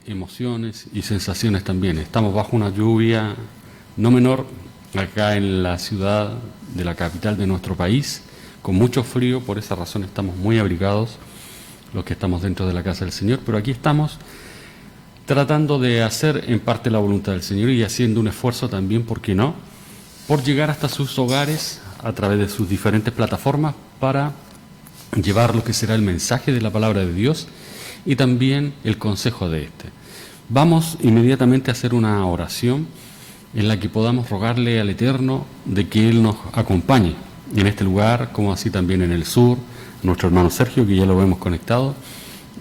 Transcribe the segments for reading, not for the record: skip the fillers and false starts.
Emociones y sensaciones también. Estamos bajo una lluvia no menor acá en la ciudad de la capital de nuestro país, con mucho frío. Por esa razón estamos muy abrigados los que estamos dentro de la casa del Señor, pero aquí estamos tratando de hacer en parte la voluntad del Señor y haciendo un esfuerzo también, ¿por qué no?, por llegar hasta sus hogares a través de sus diferentes plataformas para llevar lo que será el mensaje de la palabra de Dios y también el consejo de este. Vamos inmediatamente a hacer una oración en la que podamos rogarle al Eterno de que Él nos acompañe en este lugar, como así también en el sur, nuestro hermano Sergio, que ya lo hemos conectado,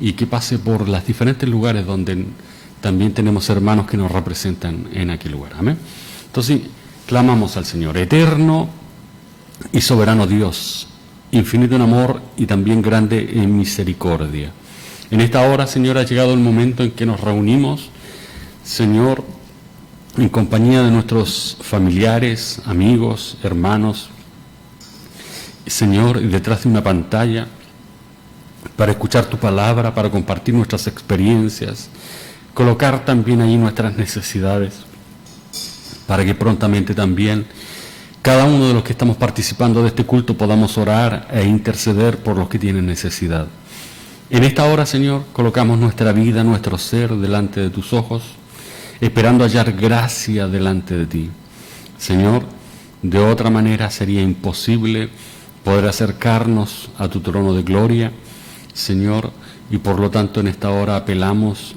y que pase por los diferentes lugares donde también tenemos hermanos que nos representan en aquel lugar. Amén. Entonces, clamamos al Señor: eterno y soberano Dios, infinito en amor y también grande en misericordia. En esta hora, Señor, ha llegado el momento en que nos reunimos, Señor, en compañía de nuestros familiares, amigos, hermanos, Señor, detrás de una pantalla, para escuchar tu palabra, para compartir nuestras experiencias, colocar también ahí nuestras necesidades, para que prontamente también cada uno de los que estamos participando de este culto podamos orar e interceder por los que tienen necesidad. En esta hora, Señor, colocamos nuestra vida, nuestro ser delante de tus ojos, esperando hallar gracia delante de ti. Señor, de otra manera sería imposible poder acercarnos a tu trono de gloria, Señor, y por lo tanto en esta hora apelamos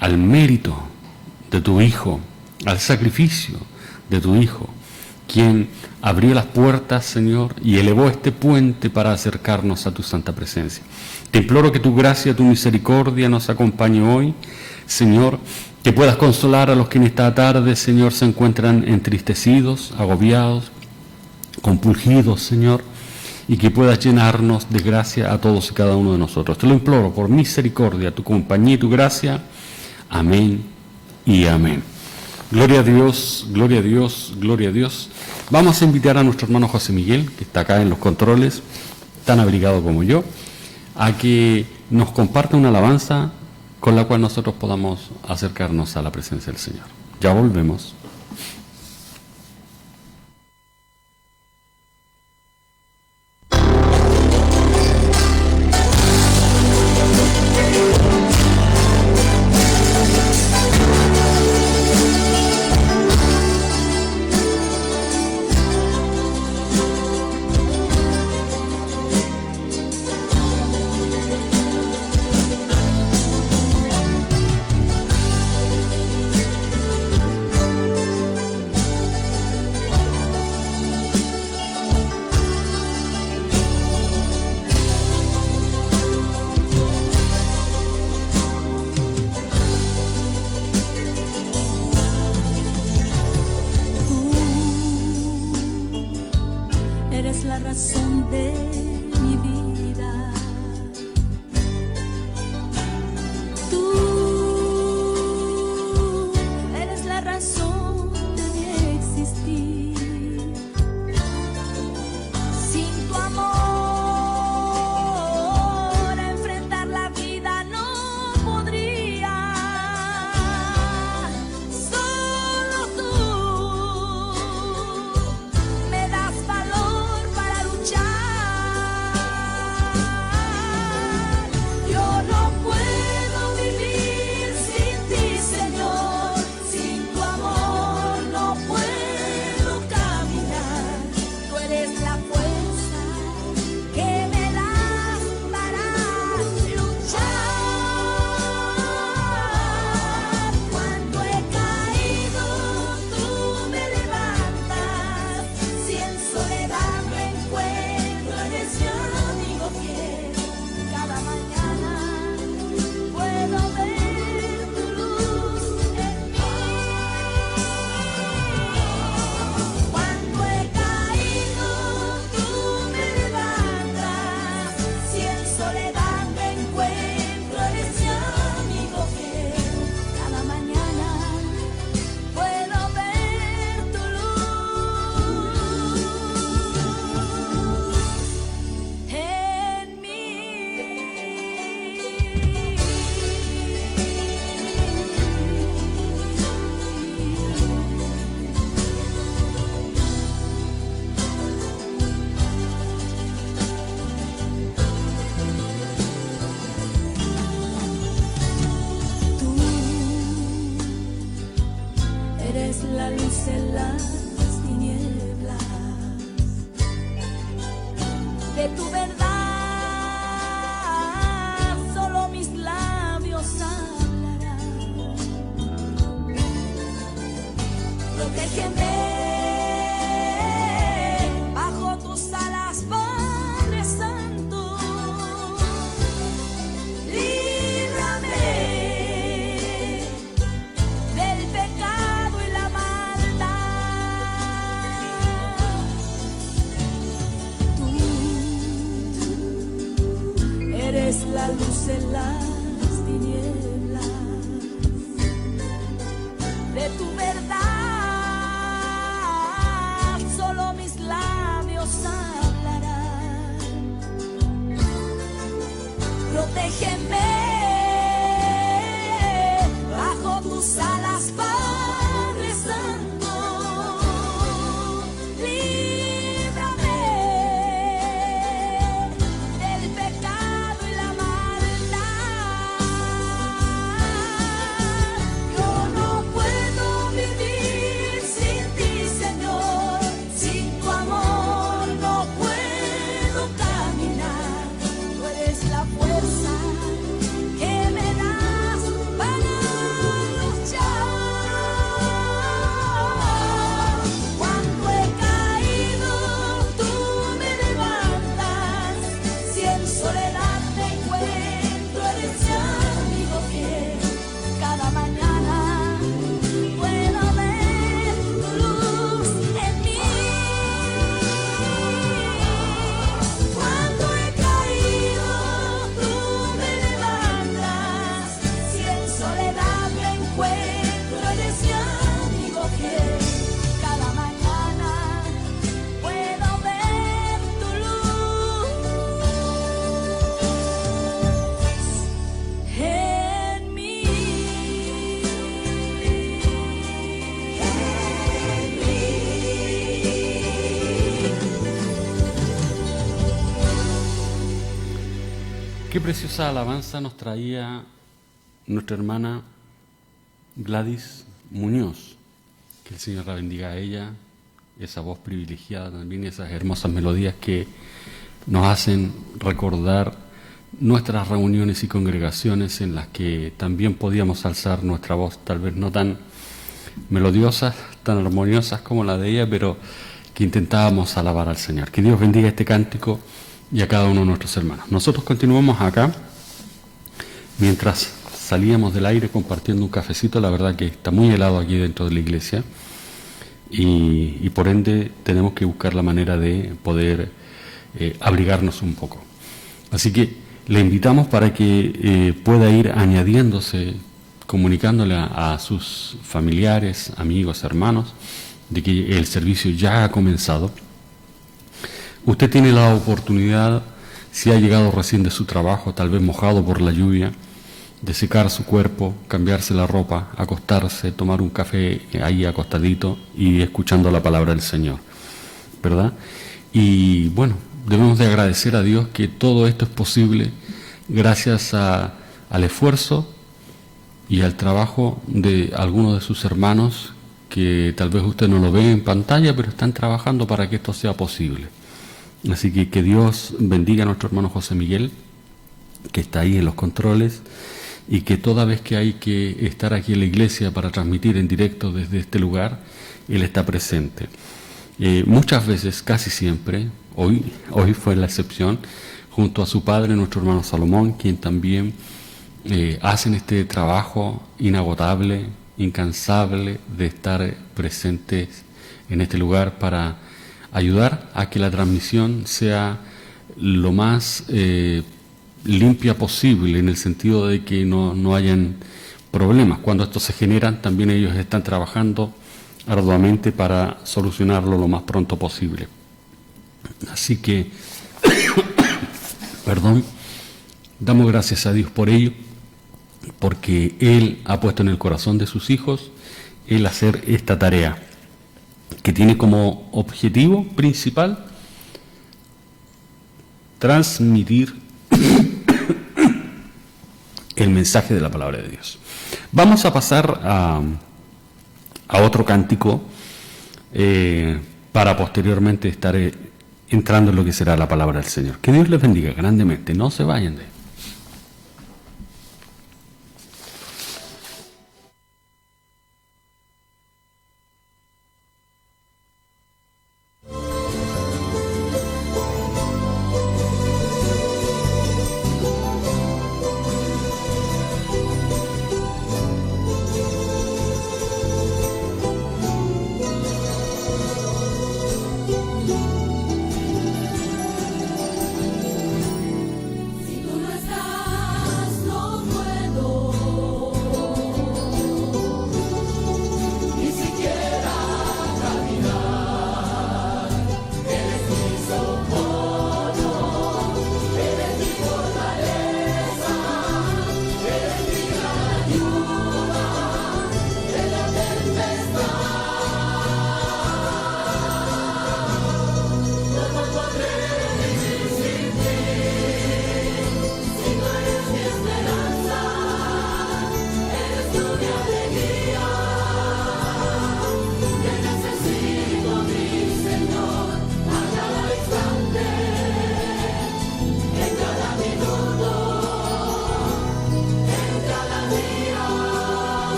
al mérito de tu Hijo, al sacrificio de tu Hijo, quien abrió las puertas, Señor, y elevó este puente para acercarnos a tu santa presencia. Te imploro que tu gracia, tu misericordia nos acompañe hoy, Señor, que puedas consolar a los que en esta tarde, Señor, se encuentran entristecidos, agobiados, compungidos, Señor, y que puedas llenarnos de gracia a todos y cada uno de nosotros. Te lo imploro por misericordia, tu compañía y tu gracia. Amén y amén. Gloria a Dios, gloria a Dios, gloria a Dios. Vamos a invitar a nuestro hermano José Miguel, que está acá en los controles, tan abrigado como yo, a que nos comparta una alabanza con la cual nosotros podamos acercarnos a la presencia del Señor. Ya volvemos. Me das valor para luchar. Eres la luz en las tinieblas. De tu verdad solo mis labios hablarán. Protégeme bajo tus alas, Padre Santo. Líbrame del pecado y la maldad. Tú eres la luz en las tinieblas. De tu verdad solo mis labios hablarán. Protégeme bajo tus alas, Padre Santo. Líbrame del pecado y la maldad. Yo no puedo vivir sin ti, Señor. Sin tu amor no puedo caminar. Tú eres la fuerza que me das para luchar. Cuando he caído, tú me levantas. Si en soledad me encuentro, eres mi amigo fiel. Cada mañana puedo ver tu luz en mí. Cuando he caído, tú me levantas. Si en soledad me encuentro, eres mi amigo fiel. Cada mañana puedo ver tu luz en mí. Qué preciosa alabanza nos traía nuestra hermana Gladys Muñoz. Que el Señor la bendiga a ella, esa voz privilegiada también, esas hermosas melodías que nos hacen recordar nuestras reuniones y congregaciones en las que también podíamos alzar nuestra voz, tal vez no tan melodiosas, tan armoniosas como la de ella, pero que intentábamos alabar al Señor. Que Dios bendiga este cántico y a cada uno de nuestros hermanos. Nosotros continuamos acá, mientras salíamos del aire compartiendo un cafecito. La verdad que está muy helado aquí dentro de la iglesia y por ende tenemos que buscar la manera de poder abrigarnos un poco. Así que le invitamos para que pueda ir añadiéndose, comunicándole a sus familiares, amigos, hermanos, de que el servicio ya ha comenzado. Usted tiene la oportunidad, si ha llegado recién de su trabajo, tal vez mojado por la lluvia, de secar su cuerpo, cambiarse la ropa, acostarse, tomar un café ahí acostadito y escuchando la palabra del Señor, ¿verdad? Y bueno, debemos de agradecer a Dios que todo esto es posible gracias al esfuerzo y al trabajo de algunos de sus hermanos que tal vez usted no lo ve en pantalla, pero están trabajando para que esto sea posible. Así que Dios bendiga a nuestro hermano José Miguel, que está ahí en los controles, y que toda vez que hay que estar aquí en la iglesia para transmitir en directo desde este lugar, él está presente. Muchas veces, casi siempre, hoy fue la excepción, junto a su padre, nuestro hermano Salomón, quien también hacen este trabajo inagotable, incansable de estar presentes en este lugar para ayudar a que la transmisión sea lo más limpia posible, en el sentido de que no hayan problemas. Cuando estos se generan, también ellos están trabajando arduamente para solucionarlo lo más pronto posible. Así que, damos gracias a Dios por ello, porque Él ha puesto en el corazón de sus hijos el hacer esta tarea, que tiene como objetivo principal transmitir el mensaje de la palabra de Dios. Vamos a pasar a otro cántico para posteriormente estar entrando en lo que será la palabra del Señor. Que Dios les bendiga grandemente. No se vayan de ahí.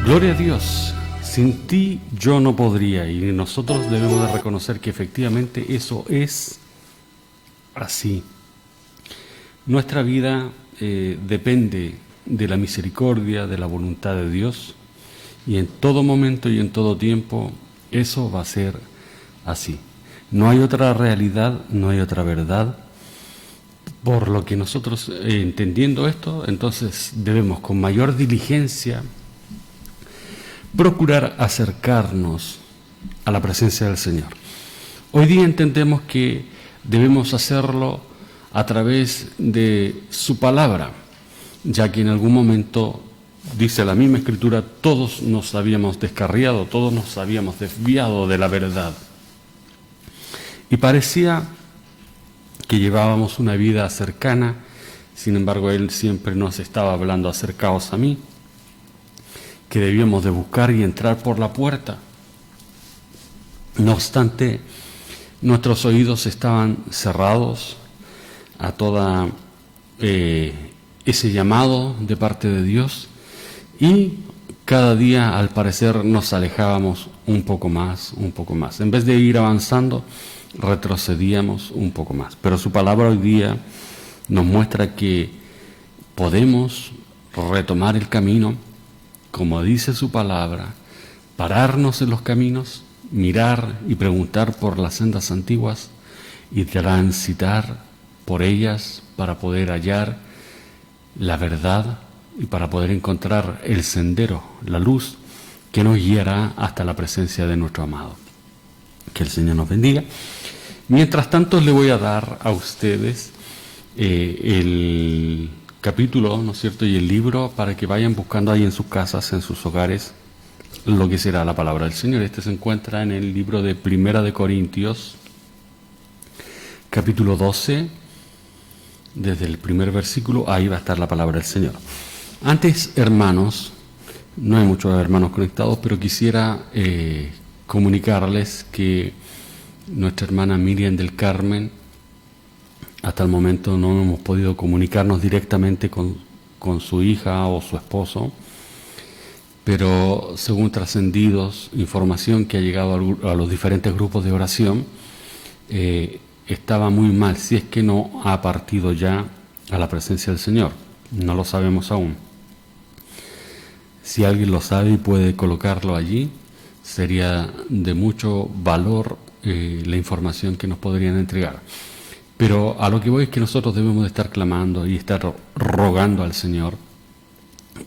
Gloria a Dios, sin ti yo no podría, y nosotros debemos de reconocer que efectivamente eso es así. Nuestra vida depende de la misericordia, de la voluntad de Dios, y en todo momento y en todo tiempo eso va a ser así. No hay otra realidad, no hay otra verdad. Por lo que nosotros, entendiendo esto, entonces debemos con mayor diligencia procurar acercarnos a la presencia del Señor. Hoy día entendemos que debemos hacerlo a través de su palabra, ya que en algún momento, dice la misma Escritura, todos nos habíamos descarriado, todos nos habíamos desviado de la verdad. Y parecía que llevábamos una vida cercana, sin embargo Él siempre nos estaba hablando: acercaos a mí, que debíamos de buscar y entrar por la puerta. No obstante, nuestros oídos estaban cerrados a toda ese llamado de parte de Dios, y cada día al parecer nos alejábamos un poco más. En vez de ir avanzando, retrocedíamos un poco más. Pero su palabra hoy día nos muestra que podemos retomar el camino, como dice su palabra, pararnos en los caminos, mirar y preguntar por las sendas antiguas y transitar por ellas para poder hallar la verdad y para poder encontrar el sendero, la luz que nos guiará hasta la presencia de nuestro amado. Que el Señor nos bendiga. Mientras tanto, le voy a dar a ustedes el capítulo, ¿no es cierto?, y el libro, para que vayan buscando ahí en sus casas, en sus hogares, lo que será la palabra del Señor. Este se encuentra en el libro de Primera de Corintios, capítulo 12, desde el primer versículo. Ahí va a estar la palabra del Señor. Antes, hermanos, no hay muchos hermanos conectados, pero quisiera comunicarles que nuestra hermana Miriam del Carmen, hasta el momento no hemos podido comunicarnos directamente con su hija o su esposo, pero según trascendidos, información que ha llegado a los diferentes grupos de oración, estaba muy mal, si es que no ha partido ya a la presencia del Señor. No lo sabemos aún. Si alguien lo sabe y puede colocarlo allí, sería de mucho valor la información que nos podrían entregar. Pero a lo que voy es que nosotros debemos de estar clamando y estar rogando al Señor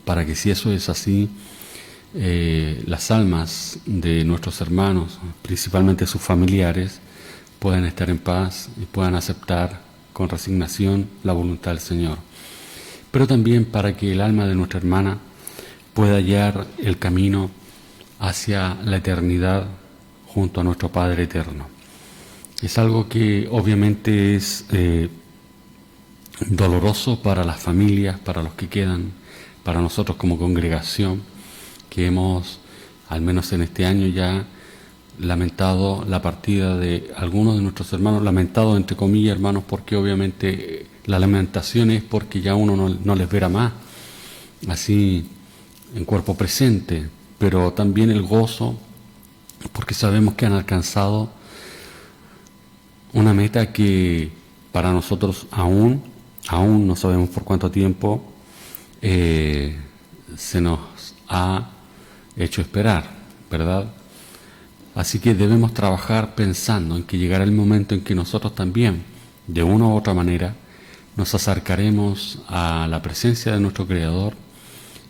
para que, si eso es así, las almas de nuestros hermanos, principalmente sus familiares, puedan estar en paz y puedan aceptar con resignación la voluntad del Señor. Pero también para que el alma de nuestra hermana pueda hallar el camino hacia la eternidad junto a nuestro Padre eterno. Es algo que obviamente es doloroso para las familias, para los que quedan, para nosotros como congregación, que hemos, al menos en este año, ya lamentado la partida de algunos de nuestros hermanos, lamentado entre comillas, hermanos, porque obviamente la lamentación es porque ya uno no les verá más, así en cuerpo presente, pero también el gozo, porque sabemos que han alcanzado una meta que para nosotros aún no sabemos por cuánto tiempo se nos ha hecho esperar, ¿verdad? Así que debemos trabajar pensando en que llegará el momento en que nosotros también, de una u otra manera, nos acercaremos a la presencia de nuestro Creador,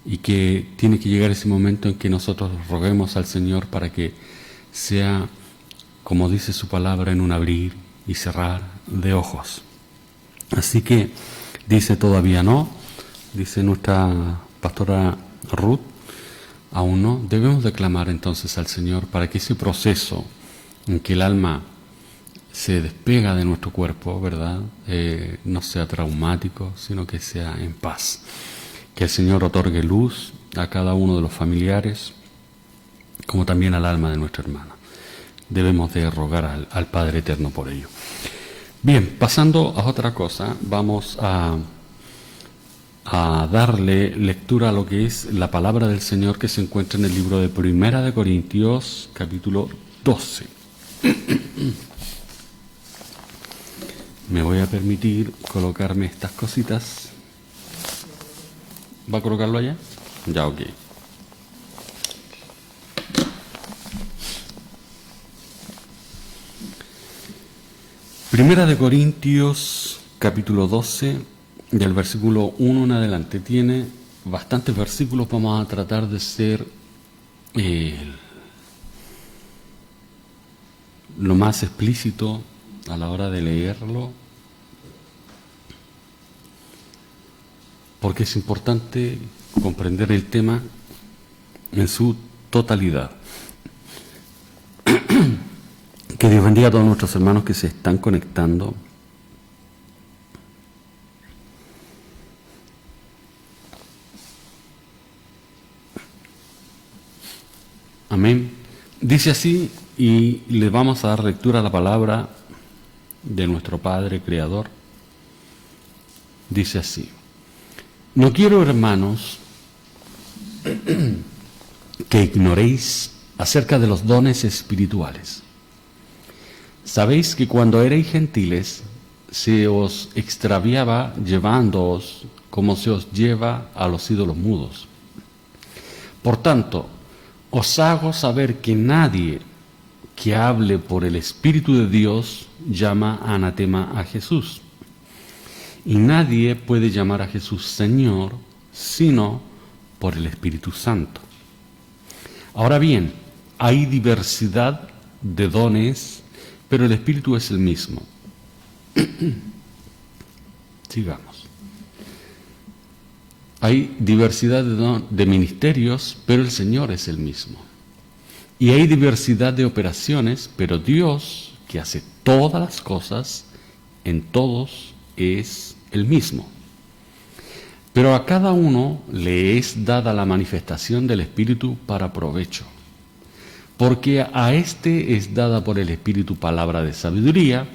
y que tiene que llegar ese momento en que nosotros roguemos al Señor para que sea, como dice su palabra, en un abrir y cerrar de ojos. Así que dice todavía no, dice nuestra pastora Ruth, aún no. Debemos de clamar entonces al Señor para que ese proceso en que el alma se despega de nuestro cuerpo, ¿verdad?, no sea traumático, sino que sea en paz. Que el Señor otorgue luz a cada uno de los familiares, como también al alma de nuestra hermana. Debemos de rogar al Padre Eterno por ello. Bien, pasando a otra cosa, vamos a darle lectura a lo que es la palabra del Señor que se encuentra en el libro de Primera de Corintios, capítulo 12. Me voy a permitir colocarme estas cositas. ¿Va a colocarlo allá? Ya, ok. Primera de Corintios, capítulo 12, del versículo 1 en adelante. Tiene bastantes versículos, vamos a tratar de ser lo más explícito a la hora de leerlo, porque es importante comprender el tema en su totalidad. Que Dios bendiga a todos nuestros hermanos que se están conectando Amén. Dice así, y le vamos a dar lectura a la palabra de nuestro Padre Creador. Dice así: no quiero, hermanos, que ignoréis acerca de los dones espirituales. Sabéis que cuando erais gentiles, se os extraviaba llevándoos como se os lleva a los ídolos mudos. Por tanto, os hago saber que nadie que hable por el Espíritu de Dios llama anatema a Jesús. Y nadie puede llamar a Jesús Señor sino por el Espíritu Santo. Ahora bien, hay diversidad de dones, pero el Espíritu es el mismo. Sigamos. Hay diversidad de ministerios, pero el Señor es el mismo. Y hay diversidad de operaciones, pero Dios, que hace todas las cosas, en todos es el mismo. Pero a cada uno le es dada la manifestación del Espíritu para provecho. Porque a este es dada por el Espíritu palabra de sabiduría,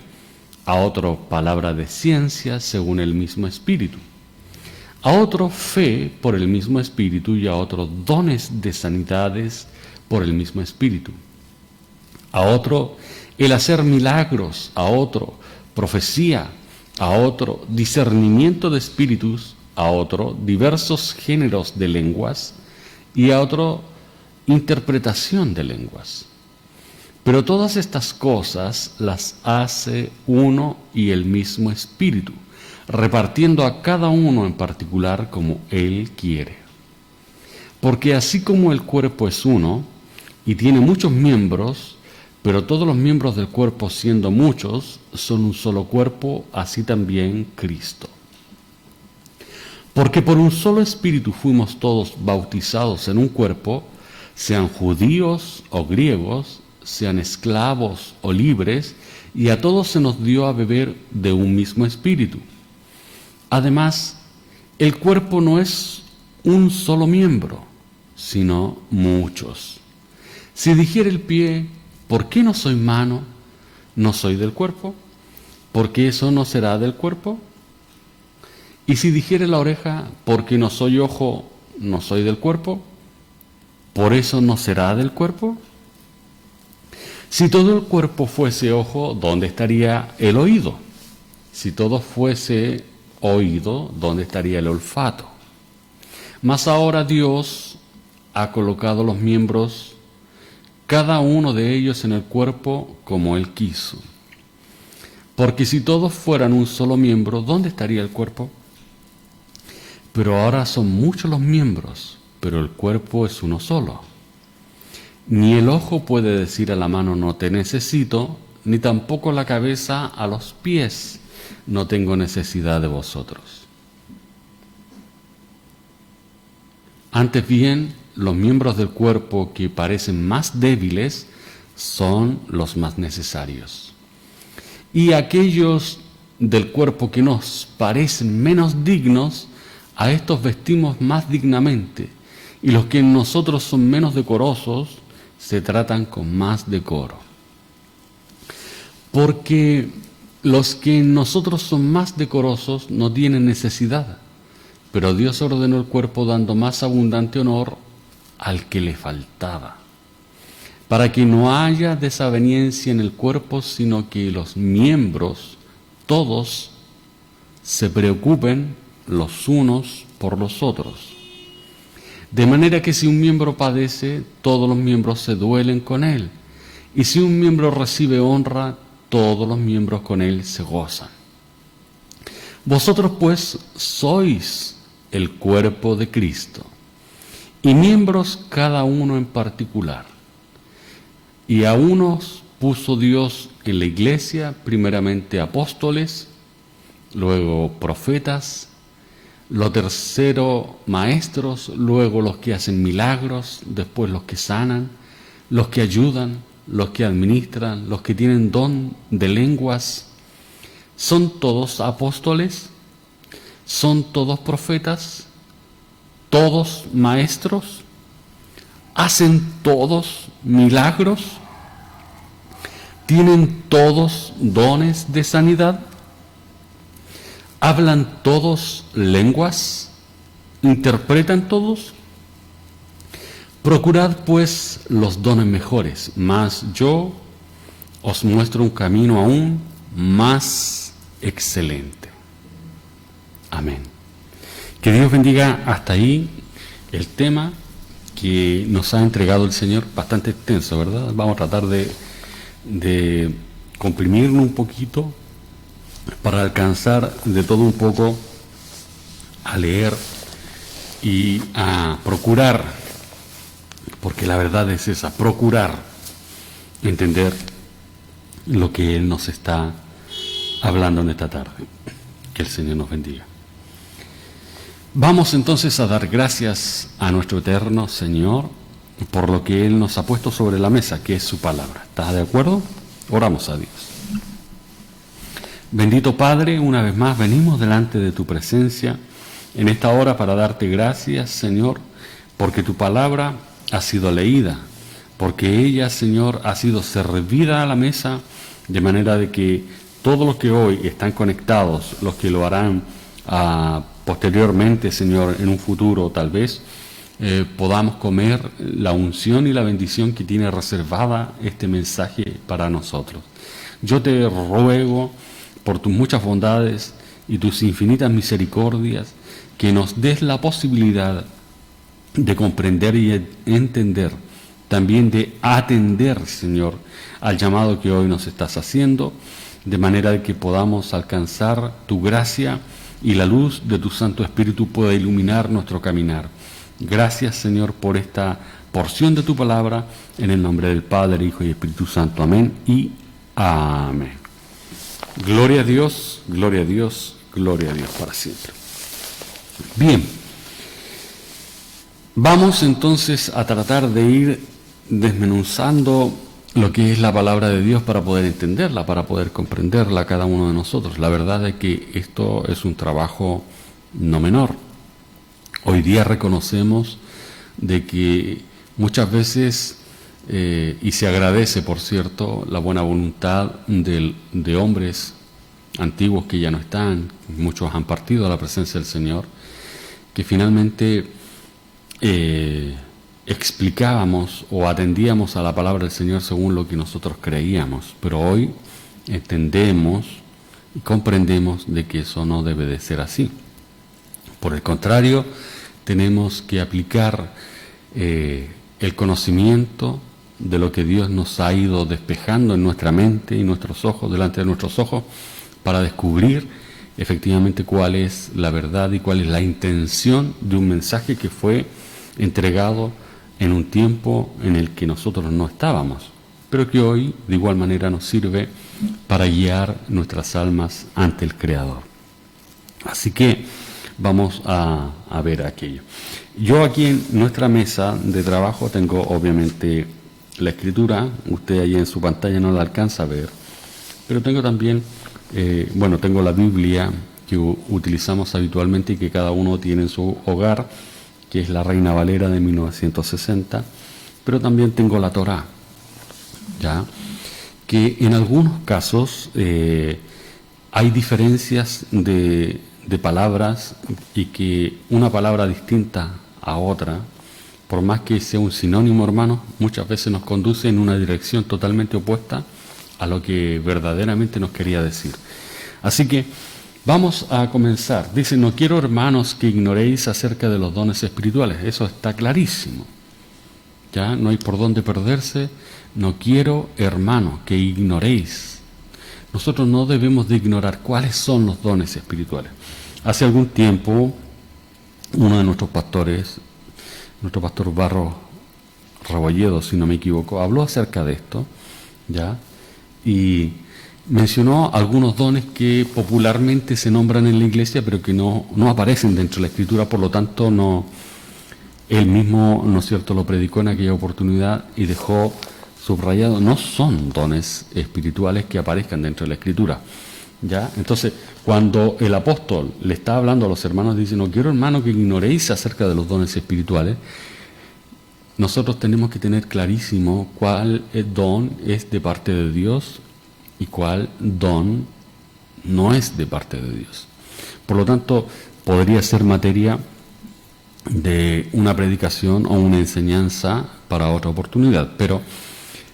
a otro palabra de ciencia según el mismo Espíritu, a otro fe por el mismo Espíritu y a otro dones de sanidades por el mismo Espíritu, a otro el hacer milagros, a otro profecía, a otro discernimiento de espíritus, a otro diversos géneros de lenguas y a otro interpretación de lenguas. Pero todas estas cosas las hace uno y el mismo Espíritu, repartiendo a cada uno en particular como Él quiere. Porque así como el cuerpo es uno y tiene muchos miembros, pero todos los miembros del cuerpo, siendo muchos, son un solo cuerpo, así también Cristo. Porque por un solo Espíritu fuimos todos bautizados en un cuerpo, sean judíos o griegos, sean esclavos o libres, y a todos se nos dio a beber de un mismo Espíritu. Además, el cuerpo no es un solo miembro, sino muchos. Si dijera el pie, ¿por qué no soy mano? ¿No soy del cuerpo? ¿Por qué eso no será del cuerpo? Y si dijere la oreja, ¿por qué no soy ojo? ¿No soy del cuerpo? ¿Por eso no será del cuerpo? Si todo el cuerpo fuese ojo, ¿dónde estaría el oído? Si todo fuese oído, ¿dónde estaría el olfato? Mas ahora Dios ha colocado los miembros, cada uno de ellos en el cuerpo como Él quiso. Porque si todos fueran un solo miembro, ¿dónde estaría el cuerpo? Pero ahora son muchos los miembros, pero el cuerpo es uno solo. Ni el ojo puede decir a la mano, no te necesito, ni tampoco la cabeza a los pies, no tengo necesidad de vosotros. Antes bien, los miembros del cuerpo que parecen más débiles son los más necesarios. Y aquellos del cuerpo que nos parecen menos dignos, a estos vestimos más dignamente, y los que en nosotros son menos decorosos, se tratan con más decoro. Porque los que en nosotros son más decorosos no tienen necesidad, pero Dios ordenó el cuerpo dando más abundante honor al que le faltaba, para que no haya desaveniencia en el cuerpo, sino que los miembros, todos, se preocupen los unos por los otros. De manera que si un miembro padece, todos los miembros se duelen con él. Y si un miembro recibe honra, todos los miembros con él se gozan. Vosotros pues sois el cuerpo de Cristo, y miembros cada uno en particular. Y a unos puso Dios en la iglesia, primeramente apóstoles, luego profetas, lo tercero maestros, luego los que hacen milagros, después los que sanan, los que ayudan, los que administran, los que tienen don de lenguas. ¿Son todos apóstoles? ¿Son todos profetas? ¿Todos maestros? ¿Hacen todos milagros? ¿Tienen todos dones de sanidad? ¿Hablan todos lenguas? ¿Interpretan todos? Procurad pues los dones mejores, mas yo os muestro un camino aún más excelente. Amén. Que Dios bendiga hasta ahí el tema que nos ha entregado el Señor, bastante extenso, ¿verdad? Vamos a tratar de comprimirlo un poquito para alcanzar de todo un poco a leer y a procurar, porque la verdad es esa, procurar entender lo que Él nos está hablando en esta tarde. Que el Señor nos bendiga. Vamos entonces a dar gracias a nuestro eterno Señor por lo que Él nos ha puesto sobre la mesa, que es su palabra. ¿Estás de acuerdo? Oramos a Dios. Bendito Padre, una vez más venimos delante de tu presencia en esta hora para darte gracias, Señor, porque tu palabra ha sido leída, porque ella, Señor, ha sido servida a la mesa, de manera de que todos los que hoy están conectados, los que lo harán posteriormente, Señor, en un futuro tal vez, podamos comer la unción y la bendición que tiene reservada este mensaje para nosotros. Yo te ruego por tus muchas bondades y tus infinitas misericordias que nos des la posibilidad de comprender y entender, también de atender, Señor, al llamado que hoy nos estás haciendo, de manera de que podamos alcanzar tu gracia y la luz de tu Santo Espíritu pueda iluminar nuestro caminar. Gracias, Señor, por esta porción de tu palabra, en el nombre del Padre, Hijo y Espíritu Santo. Amén y amén. Gloria a Dios, gloria a Dios, gloria a Dios para siempre. Bien, vamos entonces a tratar de ir desmenuzando lo que es la palabra de Dios para poder entenderla, para poder comprenderla cada uno de nosotros. La verdad es que esto es un trabajo no menor. Hoy día reconocemos de que muchas veces, y se agradece, por cierto, la buena voluntad de hombres antiguos que ya no están, muchos han partido a la presencia del Señor, que finalmente explicábamos o atendíamos a la palabra del Señor según lo que nosotros creíamos, pero hoy entendemos y comprendemos de que eso no debe de ser así. Por el contrario, tenemos que aplicar el conocimiento de lo que Dios nos ha ido despejando en nuestra mente y nuestros ojos, delante de nuestros ojos, para descubrir efectivamente cuál es la verdad y cuál es la intención de un mensaje que fue entregado en un tiempo en el que nosotros no estábamos, pero que hoy de igual manera nos sirve para guiar nuestras almas ante el Creador. Así que vamos a ver aquello. Yo aquí en nuestra mesa de trabajo tengo obviamente la escritura, usted ahí en su pantalla no la alcanza a ver, pero tengo también, tengo la Biblia que utilizamos habitualmente y que cada uno tiene en su hogar, que es la Reina Valera de 1960, pero también tengo la Torá, ¿ya? Que en algunos casos hay diferencias de palabras y que una palabra distinta a otra, por más que sea un sinónimo, hermanos, muchas veces nos conduce en una dirección totalmente opuesta a lo que verdaderamente nos quería decir. Así que vamos a comenzar. Dice, no quiero, hermanos, que ignoréis acerca de los dones espirituales. Eso está clarísimo. Ya no hay por dónde perderse. No quiero, hermanos, que ignoréis. Nosotros no debemos de ignorar cuáles son los dones espirituales. Hace algún tiempo, uno de nuestros pastores, nuestro pastor Barro Rebolledo, si no me equivoco, habló acerca de esto, ¿ya? Y mencionó algunos dones que popularmente se nombran en la iglesia, pero que no aparecen dentro de la Escritura, por lo tanto, él mismo, ¿no es cierto?, lo predicó en aquella oportunidad y dejó subrayado, no son dones espirituales que aparezcan dentro de la Escritura, ¿ya? Entonces, cuando el apóstol le está hablando a los hermanos, dice, no quiero, hermano, que ignoréis acerca de los dones espirituales, nosotros tenemos que tener clarísimo cuál don es de parte de Dios y cuál don no es de parte de Dios. Por lo tanto, podría ser materia de una predicación o una enseñanza para otra oportunidad, pero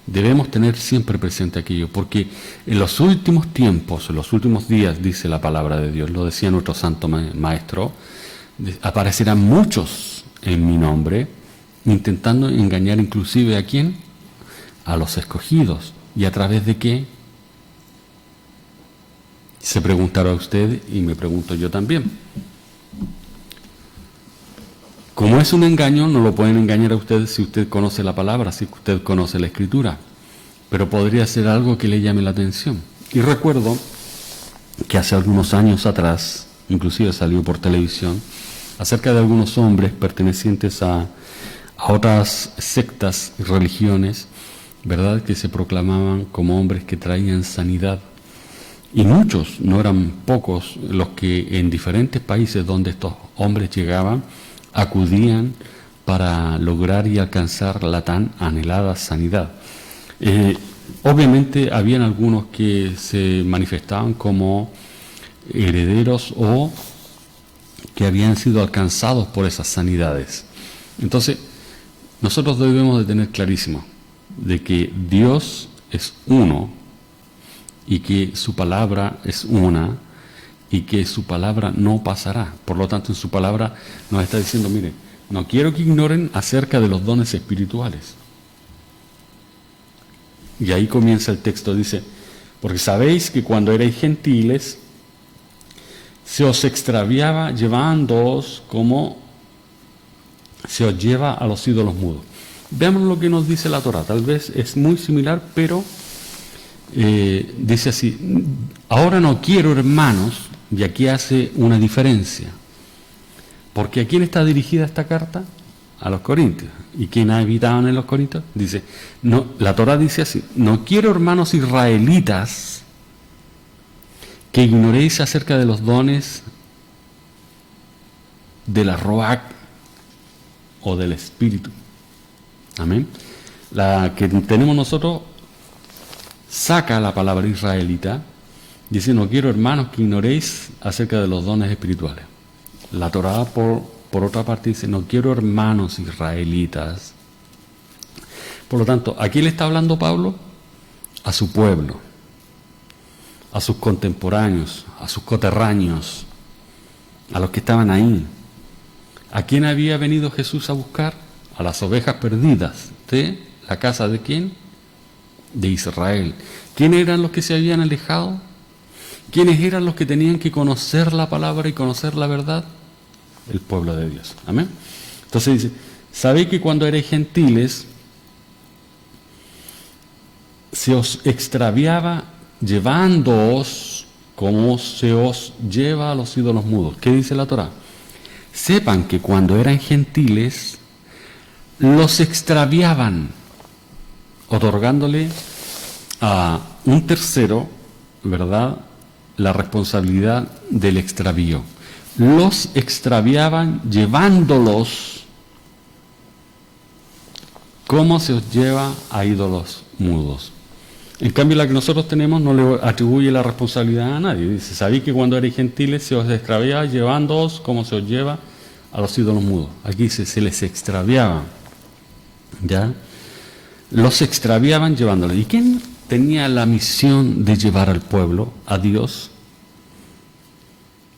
debemos tener siempre presente aquello, porque en los últimos tiempos, en los últimos días, dice la palabra de Dios, lo decía nuestro santo maestro, aparecerán muchos en mi nombre, intentando engañar inclusive ¿a quién? A los escogidos. ¿Y a través de qué? Se preguntará usted y me pregunto yo también. Como es un engaño, no lo pueden engañar a usted si usted conoce la palabra, si usted conoce la escritura, pero podría ser algo que le llame la atención. Y recuerdo que hace algunos años atrás, inclusive salió por televisión, acerca de algunos hombres pertenecientes a otras sectas y religiones, ¿verdad?, que se proclamaban como hombres que traían sanidad. Y muchos, no eran pocos, los que en diferentes países donde estos hombres llegaban, acudían para lograr y alcanzar la tan anhelada sanidad. Obviamente habían algunos que se manifestaban como herederos o que habían sido alcanzados por esas sanidades. Entonces, nosotros debemos de tener clarísimo de que Dios es uno y que su palabra es una y que su palabra no pasará. Por lo tanto, en su palabra nos está diciendo, mire, no quiero que ignoren acerca de los dones espirituales. Y ahí comienza el texto, dice, porque sabéis que cuando erais gentiles, se os extraviaba llevándoos como se os lleva a los ídolos mudos. Veamos lo que nos dice la Torá. Tal vez es muy similar, pero dice así, ahora no quiero, hermanos, y aquí hace una diferencia, porque ¿a quién está dirigida esta carta? A los corintios. ¿Y quién habitaban en los corintios? Dice, no, la Torá dice así, no quiero, hermanos israelitas, que ignoréis acerca de los dones de la Roach o del Espíritu. Amén. La que tenemos nosotros saca la palabra israelita, dice, no quiero, hermanos, que ignoréis acerca de los dones espirituales. La Torá, por otra parte, dice, no quiero, hermanos israelitas. Por lo tanto, ¿a quién le está hablando Pablo? A su pueblo, a sus contemporáneos, a sus coterráneos, a los que estaban ahí. ¿A quién había venido Jesús a buscar? A las ovejas perdidas de la casa de ¿quién? De Israel. ¿Quiénes eran los que se habían alejado? ¿Quiénes eran los que tenían que conocer la palabra y conocer la verdad? El pueblo de Dios. Amén. Entonces dice, sabéis que cuando erais gentiles, se os extraviaba llevándoos como se os lleva a los ídolos mudos. ¿Qué dice la Torá? Sepan que cuando eran gentiles, los extraviaban, otorgándole a un tercero, ¿verdad?, la responsabilidad del extravío. Los extraviaban llevándolos como se os lleva a ídolos mudos. En cambio, la que nosotros tenemos no le atribuye la responsabilidad a nadie. Dice, sabéis que cuando erais gentiles se os extraviaba llevándoos como se os lleva a los ídolos mudos. Aquí dice, se les extraviaba. ¿Ya? Los extraviaban llevándolos. ¿Y quién tenía la misión de llevar al pueblo a Dios?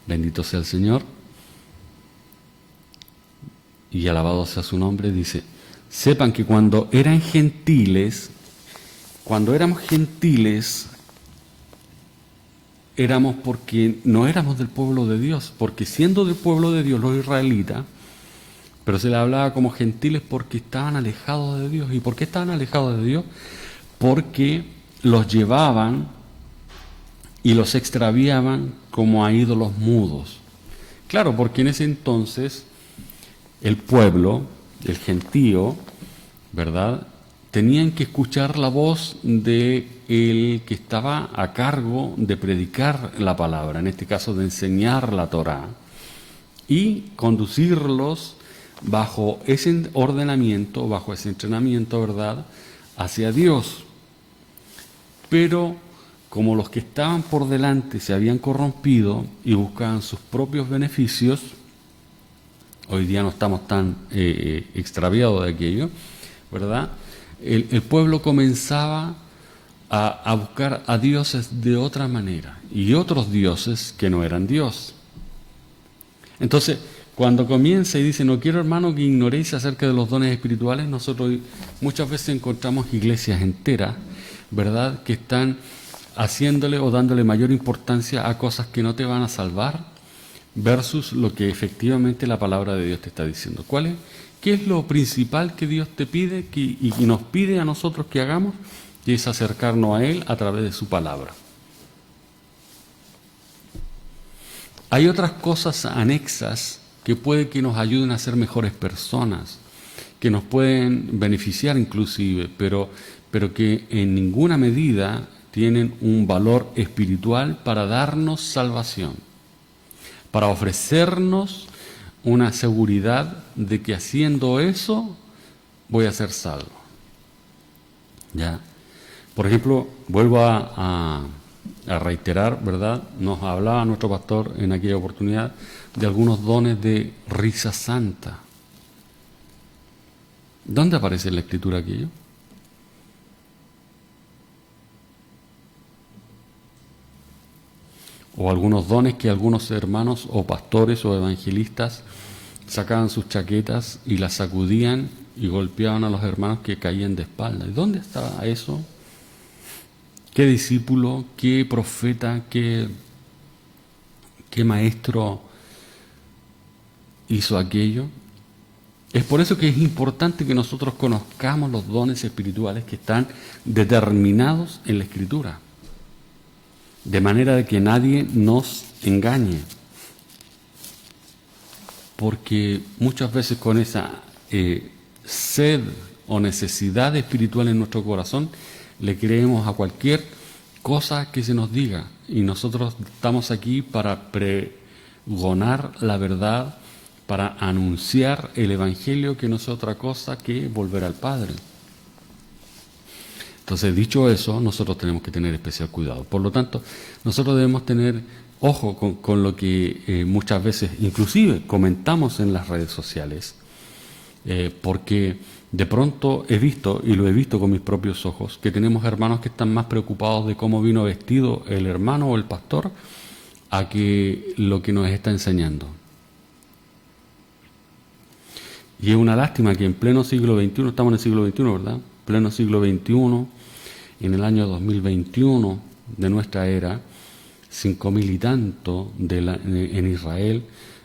Bendito sea el Señor y alabado sea su nombre. Dice, sepan que cuando eran gentiles, cuando éramos gentiles, éramos porque no éramos del pueblo de Dios, porque siendo del pueblo de Dios los israelitas, pero se les hablaba como gentiles porque estaban alejados de Dios. ¿Y por qué estaban alejados de Dios? Porque los llevaban y los extraviaban como a ídolos mudos. Claro, porque en ese entonces el pueblo, el gentío, ¿verdad?, tenían que escuchar la voz de el que estaba a cargo de predicar la palabra, en este caso de enseñar la Torá, y conducirlos bajo ese ordenamiento, bajo ese entrenamiento, ¿verdad?, hacia Dios. Pero como los que estaban por delante se habían corrompido y buscaban sus propios beneficios, hoy día no estamos tan extraviados de aquello, ¿verdad?, el pueblo comenzaba a buscar a dioses de otra manera y otros dioses que no eran Dios. Entonces, cuando comienza y dice, no quiero, hermano, que ignoréis acerca de los dones espirituales, nosotros muchas veces encontramos iglesias enteras, ¿verdad?, que están haciéndole o dándole mayor importancia a cosas que no te van a salvar versus lo que efectivamente la palabra de Dios te está diciendo. ¿Qué es lo principal que Dios te pide y nos pide a nosotros que hagamos? Y es acercarnos a Él a través de su palabra. Hay otras cosas anexas que puede que nos ayuden a ser mejores personas, que nos pueden beneficiar inclusive, pero que en ninguna medida tienen un valor espiritual para darnos salvación, para ofrecernos una seguridad de que haciendo eso voy a ser salvo. ¿Ya? Por ejemplo, vuelvo a reiterar, ¿verdad? Nos hablaba nuestro pastor en aquella oportunidad de algunos dones de risa santa. ¿Dónde aparece en la Escritura aquello? O algunos dones que algunos hermanos o pastores o evangelistas sacaban sus chaquetas y las sacudían y golpeaban a los hermanos que caían de espalda. ¿Y dónde estaba eso? ¿Qué discípulo, qué profeta, qué maestro hizo aquello? Es por eso que es importante que nosotros conozcamos los dones espirituales que están determinados en la Escritura, de manera de que nadie nos engañe. Porque muchas veces con esa sed o necesidad espiritual en nuestro corazón, le creemos a cualquier cosa que se nos diga. Y nosotros estamos aquí para pregonar la verdad, para anunciar el Evangelio, que no es otra cosa que volver al Padre. Entonces, dicho eso, nosotros tenemos que tener especial cuidado. Por lo tanto, nosotros debemos tener ojo con lo que muchas veces, inclusive, comentamos en las redes sociales, porque de pronto he visto, y lo he visto con mis propios ojos, que tenemos hermanos que están más preocupados de cómo vino vestido el hermano o el pastor a que lo que nos está enseñando. Y es una lástima que en pleno siglo XXI, estamos en el siglo XXI, ¿verdad? Pleno siglo XXI, en el año 2021 de nuestra era, 5.000 y tanto en Israel,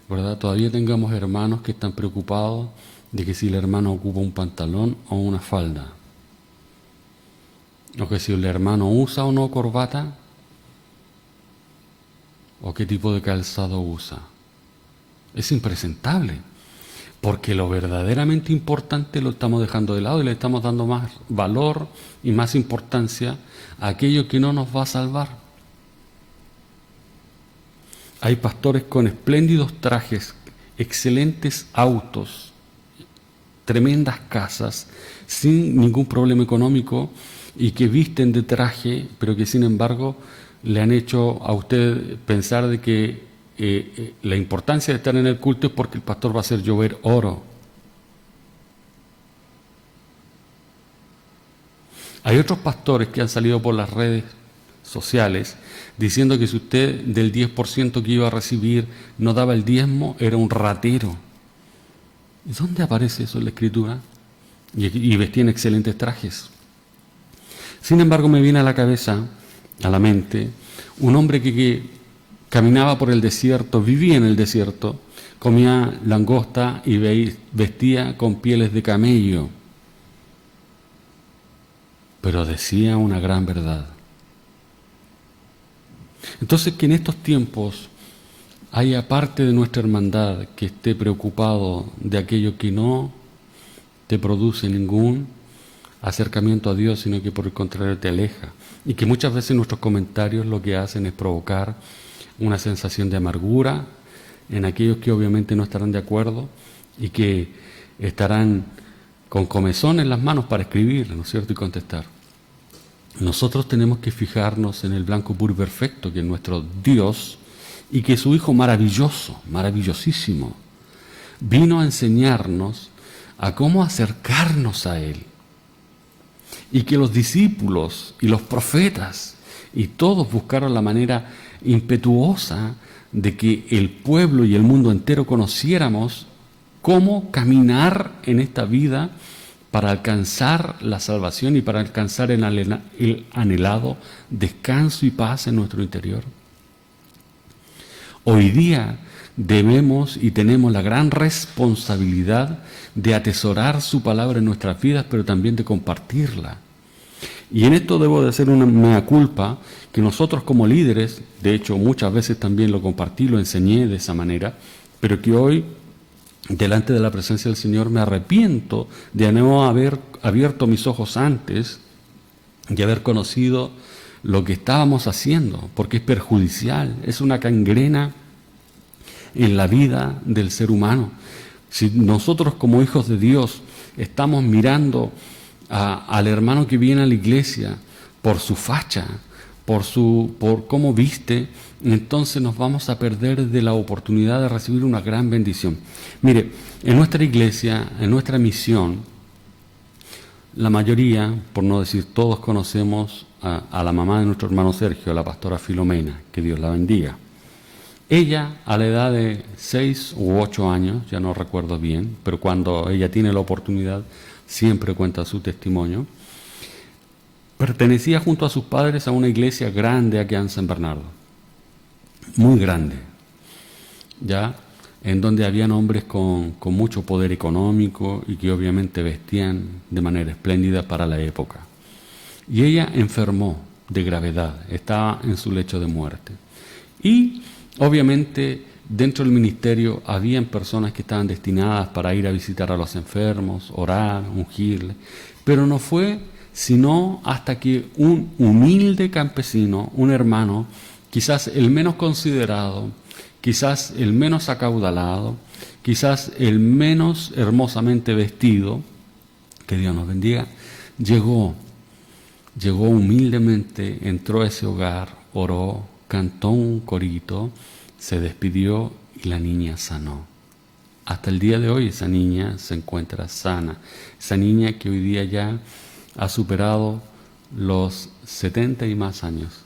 ¿verdad? Todavía tengamos hermanos que están preocupados de que si el hermano ocupa un pantalón o una falda, o que si el hermano usa o no corbata, o qué tipo de calzado usa. Es impresentable, porque lo verdaderamente importante lo estamos dejando de lado y le estamos dando más valor y más importancia a aquello que no nos va a salvar. Hay pastores con espléndidos trajes, excelentes autos, tremendas casas, sin ningún problema económico, y que visten de traje, pero que sin embargo le han hecho a usted pensar de que la importancia de estar en el culto es porque el pastor va a hacer llover oro. Hay otros pastores que han salido por las redes sociales diciendo que si usted del 10% que iba a recibir no daba el diezmo, era un ratero. ¿Y dónde aparece eso en la Escritura? Y vestían excelentes trajes. Sin embargo, me viene a la cabeza, a la mente, un hombre que caminaba por el desierto, vivía en el desierto, comía langosta y vestía con pieles de camello. Pero decía una gran verdad. Entonces, que en estos tiempos haya parte de nuestra hermandad que esté preocupado de aquello que no te produce ningún acercamiento a Dios, sino que por el contrario te aleja. Y que muchas veces nuestros comentarios lo que hacen es provocar una sensación de amargura en aquellos que obviamente no estarán de acuerdo, y que estarán con comezón en las manos para escribir, ¿no es cierto?, y contestar. Nosotros tenemos que fijarnos en el blanco puro y perfecto, que es nuestro Dios, y que su Hijo maravilloso, maravillosísimo, vino a enseñarnos a cómo acercarnos a Él. Y que los discípulos y los profetas y todos buscaron la manera impetuosa de que el pueblo y el mundo entero conociéramos cómo caminar en esta vida para alcanzar la salvación y para alcanzar el anhelado descanso y paz en nuestro interior. Hoy día debemos y tenemos la gran responsabilidad de atesorar su palabra en nuestras vidas, pero también de compartirla. Y en esto debo de hacer una mea culpa, que nosotros como líderes, de hecho muchas veces también lo compartí, lo enseñé de esa manera, pero que hoy, delante de la presencia del Señor, me arrepiento de no haber abierto mis ojos antes y haber conocido lo que estábamos haciendo, porque es perjudicial, es una gangrena en la vida del ser humano. Si nosotros como hijos de Dios estamos mirando al hermano que viene a la iglesia por su facha, por cómo viste, entonces nos vamos a perder de la oportunidad de recibir una gran bendición. Mire, en nuestra iglesia, en nuestra misión, la mayoría, por no decir todos, conocemos a la mamá de nuestro hermano Sergio, la pastora Filomena, que Dios la bendiga. Ella, a la edad de 6 u 8 años, ya no recuerdo bien, pero cuando ella tiene la oportunidad, siempre cuenta su testimonio, pertenecía junto a sus padres a una iglesia grande aquí en San Bernardo, muy grande, ya, en donde habían hombres con mucho poder económico y que obviamente vestían de manera espléndida para la época. Y ella enfermó de gravedad, estaba en su lecho de muerte. Y obviamente dentro del ministerio habían personas que estaban destinadas para ir a visitar a los enfermos, orar, ungirles, pero no fue sino hasta que un humilde campesino, un hermano, quizás el menos considerado, quizás el menos acaudalado, quizás el menos hermosamente vestido, que Dios nos bendiga, llegó humildemente, entró a ese hogar, oró, cantó un corito, se despidió y la niña sanó. Hasta el día de hoy esa niña se encuentra sana. Esa niña que hoy día ya ha superado los 70 y más años.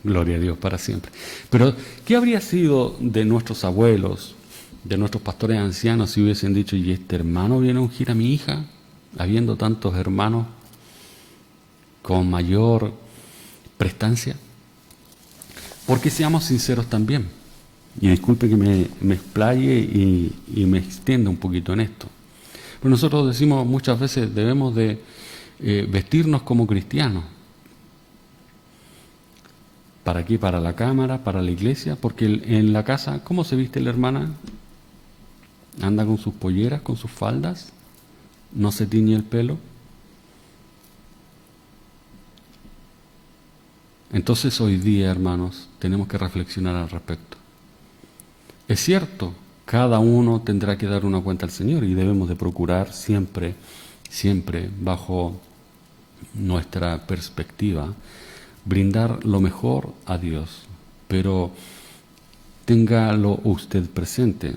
Gloria a Dios para siempre. Pero, ¿qué habría sido de nuestros abuelos, de nuestros pastores ancianos, si hubiesen dicho, y este hermano viene a ungir a mi hija, habiendo tantos hermanos con mayor prestancia? Porque seamos sinceros también, y disculpe que me explaye y me extienda un poquito en esto, pero nosotros decimos muchas veces debemos de vestirnos como cristianos. ¿Para qué? Para la cámara, para la iglesia, porque en la casa, ¿cómo se viste la hermana? Anda con sus polleras, con sus faldas, no se tiñe el pelo. Entonces hoy día, hermanos, tenemos que reflexionar al respecto. Es cierto, cada uno tendrá que dar una cuenta al Señor y debemos de procurar siempre bajo nuestra perspectiva, brindar lo mejor a Dios. Pero téngalo usted presente,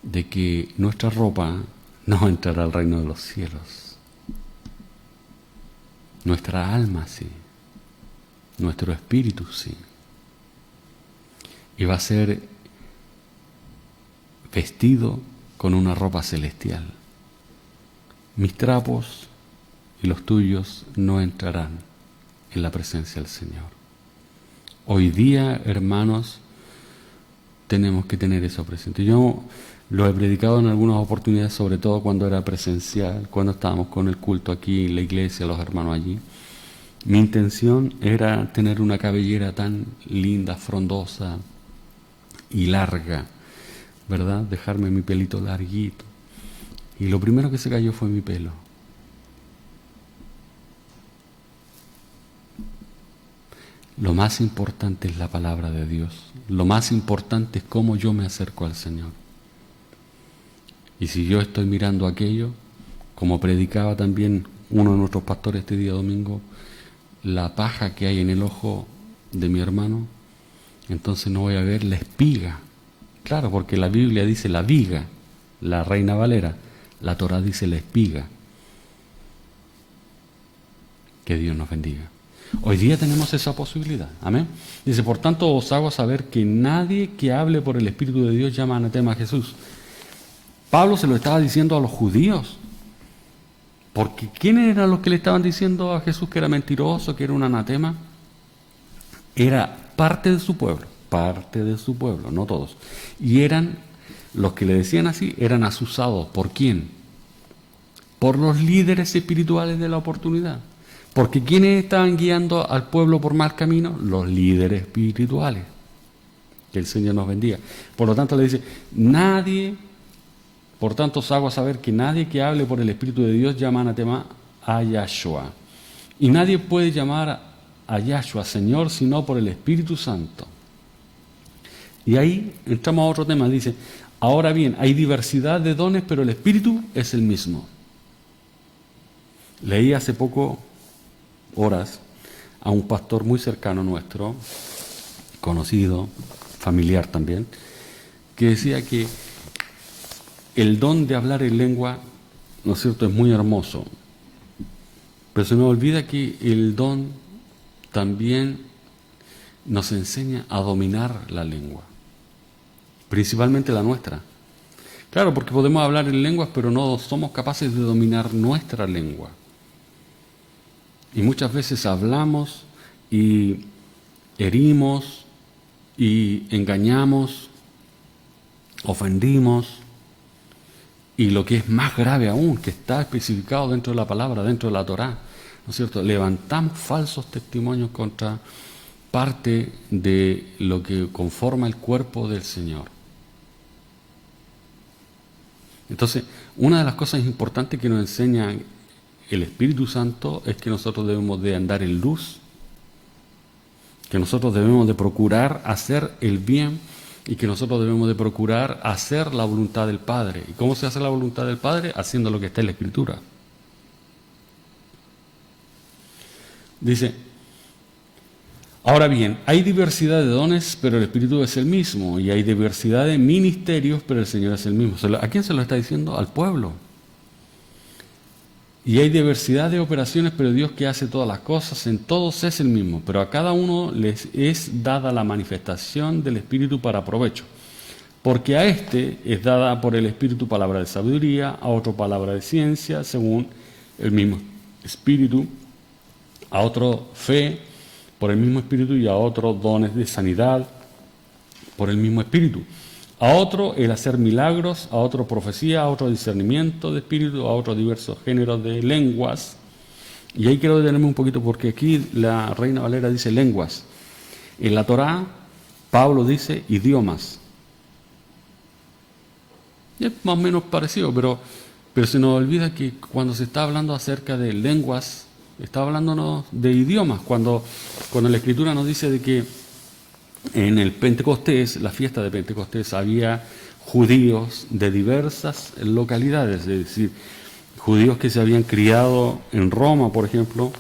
de que nuestra ropa no entrará al reino de los cielos. Nuestra alma sí. Nuestro espíritu sí. Y va a ser vestido con una ropa celestial. Mis trapos y los tuyos no entrarán en la presencia del Señor. Hoy día, hermanos, tenemos que tener eso presente. Yo lo he predicado en algunas oportunidades, sobre todo cuando era presencial, cuando estábamos con el culto aquí en la iglesia, los hermanos allí. Mi intención era tener una cabellera tan linda, frondosa y larga, ¿verdad? Dejarme mi pelito larguito. Y lo primero que se cayó fue mi pelo. Lo más importante es la palabra de Dios. Lo más importante es cómo yo me acerco al Señor. Y si yo estoy mirando aquello, como predicaba también uno de nuestros pastores este día domingo, la paja que hay en el ojo de mi hermano, entonces no voy a ver la espiga. Claro, porque la Biblia dice la viga, la Reina Valera, la Torá dice la espiga. Que Dios nos bendiga. Hoy día tenemos esa posibilidad. Amén. Dice, por tanto os hago saber que nadie que hable por el Espíritu de Dios llama anatema a Jesús. Pablo se lo estaba diciendo a los judíos. Porque ¿quiénes eran los que le estaban diciendo a Jesús que era mentiroso, que era un anatema? Era parte de su pueblo, no todos. Y eran, los que le decían así, eran asusados. ¿Por quién? Por los líderes espirituales de la oportunidad. Porque ¿quiénes estaban guiando al pueblo por mal camino? Los líderes espirituales. Que el Señor nos bendiga. Por lo tanto le dice, por tanto os hago saber que nadie que hable por el Espíritu de Dios llama anatema a Yahshua. Y nadie puede llamar a Yahshua Señor sino por el Espíritu Santo. Y ahí entramos a otro tema, dice, ahora bien, hay diversidad de dones, pero el Espíritu es el mismo. Leí hace poco horas a un pastor muy cercano nuestro, conocido, familiar también, que decía que el don de hablar en lengua, ¿no es cierto?, es muy hermoso, pero se nos olvida que el don también nos enseña a dominar la lengua, principalmente la nuestra. Claro, porque podemos hablar en lenguas, pero no somos capaces de dominar nuestra lengua. Y muchas veces hablamos y herimos y engañamos, ofendimos, y lo que es más grave aún, que está especificado dentro de la palabra, dentro de la Torá, ¿no es cierto?, levantamos falsos testimonios contra parte de lo que conforma el cuerpo del Señor. Entonces, una de las cosas importantes que nos enseña el Espíritu Santo es que nosotros debemos de andar en luz, que nosotros debemos de procurar hacer el bien y que nosotros debemos de procurar hacer la voluntad del Padre. ¿Y cómo se hace la voluntad del Padre? Haciendo lo que está en la Escritura. Dice, ahora bien, hay diversidad de dones, pero el Espíritu es el mismo, y hay diversidad de ministerios, pero el Señor es el mismo. ¿A quién se lo está diciendo? Al pueblo. Y hay diversidad de operaciones, pero Dios que hace todas las cosas, en todos es el mismo, pero a cada uno les es dada la manifestación del Espíritu para provecho. Porque a este es dada por el Espíritu palabra de sabiduría, a otro palabra de ciencia, según el mismo Espíritu, a otro fe, por el mismo Espíritu, y a otro dones de sanidad, por el mismo Espíritu. A otro el hacer milagros, a otro profecía, a otro discernimiento de espíritu, a otro diversos géneros de lenguas. Y ahí quiero detenerme un poquito porque aquí la Reina Valera dice lenguas. En la Torá, Pablo dice idiomas. Y es más o menos parecido, pero se nos olvida que cuando se está hablando acerca de lenguas, está hablándonos de idiomas. Cuando la Escritura nos dice de que en el Pentecostés, la fiesta de Pentecostés, había judíos de diversas localidades, es decir, judíos que se habían criado en Roma, por ejemplo,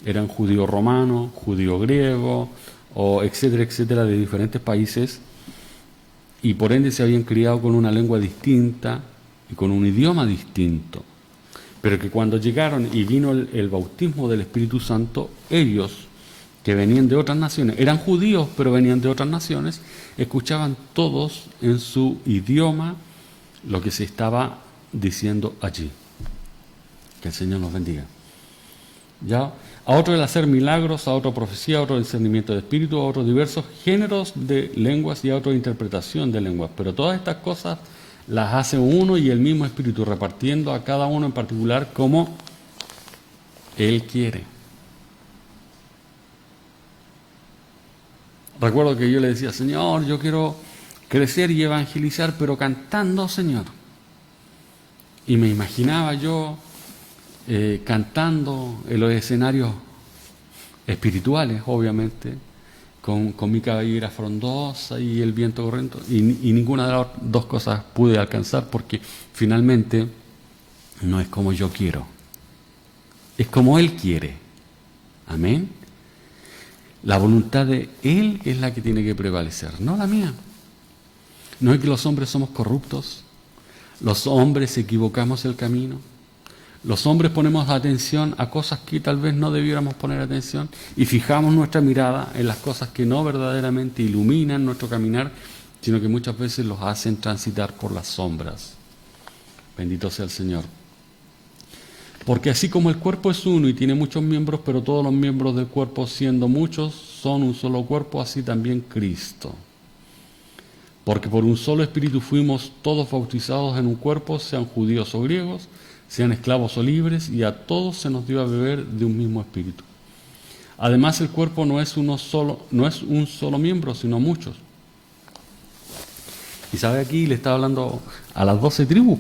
eran judío romano, judío griego, o etcétera, etcétera, de diferentes países, y por ende se habían criado con una lengua distinta y con un idioma distinto. Pero que cuando llegaron y vino el bautismo del Espíritu Santo, ellos, que venían de otras naciones, eran judíos pero venían de otras naciones, escuchaban todos en su idioma lo que se estaba diciendo allí. Que el Señor nos bendiga. ¿Ya? A otro el hacer milagros, a otro profecía, a otro discernimiento de espíritu, a otros diversos géneros de lenguas y a otro interpretación de lenguas. Pero todas estas cosas las hace uno y el mismo Espíritu, repartiendo a cada uno en particular como Él quiere. Recuerdo que yo le decía, Señor, yo quiero crecer y evangelizar, pero cantando, Señor. Y me imaginaba yo cantando en los escenarios espirituales, obviamente, con mi cabellera frondosa y el viento corriendo, y ninguna de las dos cosas pude alcanzar, porque finalmente no es como yo quiero, es como Él quiere. Amén. La voluntad de Él es la que tiene que prevalecer, no la mía. No es que los hombres somos corruptos, los hombres equivocamos el camino, los hombres ponemos atención a cosas que tal vez no debiéramos poner atención y fijamos nuestra mirada en las cosas que no verdaderamente iluminan nuestro caminar, sino que muchas veces los hacen transitar por las sombras. Bendito sea el Señor. Porque así como el cuerpo es uno y tiene muchos miembros, pero todos los miembros del cuerpo, siendo muchos, son un solo cuerpo, así también Cristo. Porque por un solo espíritu fuimos todos bautizados en un cuerpo, sean judíos o griegos, sean esclavos o libres, y a todos se nos dio a beber de un mismo espíritu. Además, el cuerpo no es un solo miembro, sino muchos. Y sabe, aquí le estaba hablando a las 12 tribus.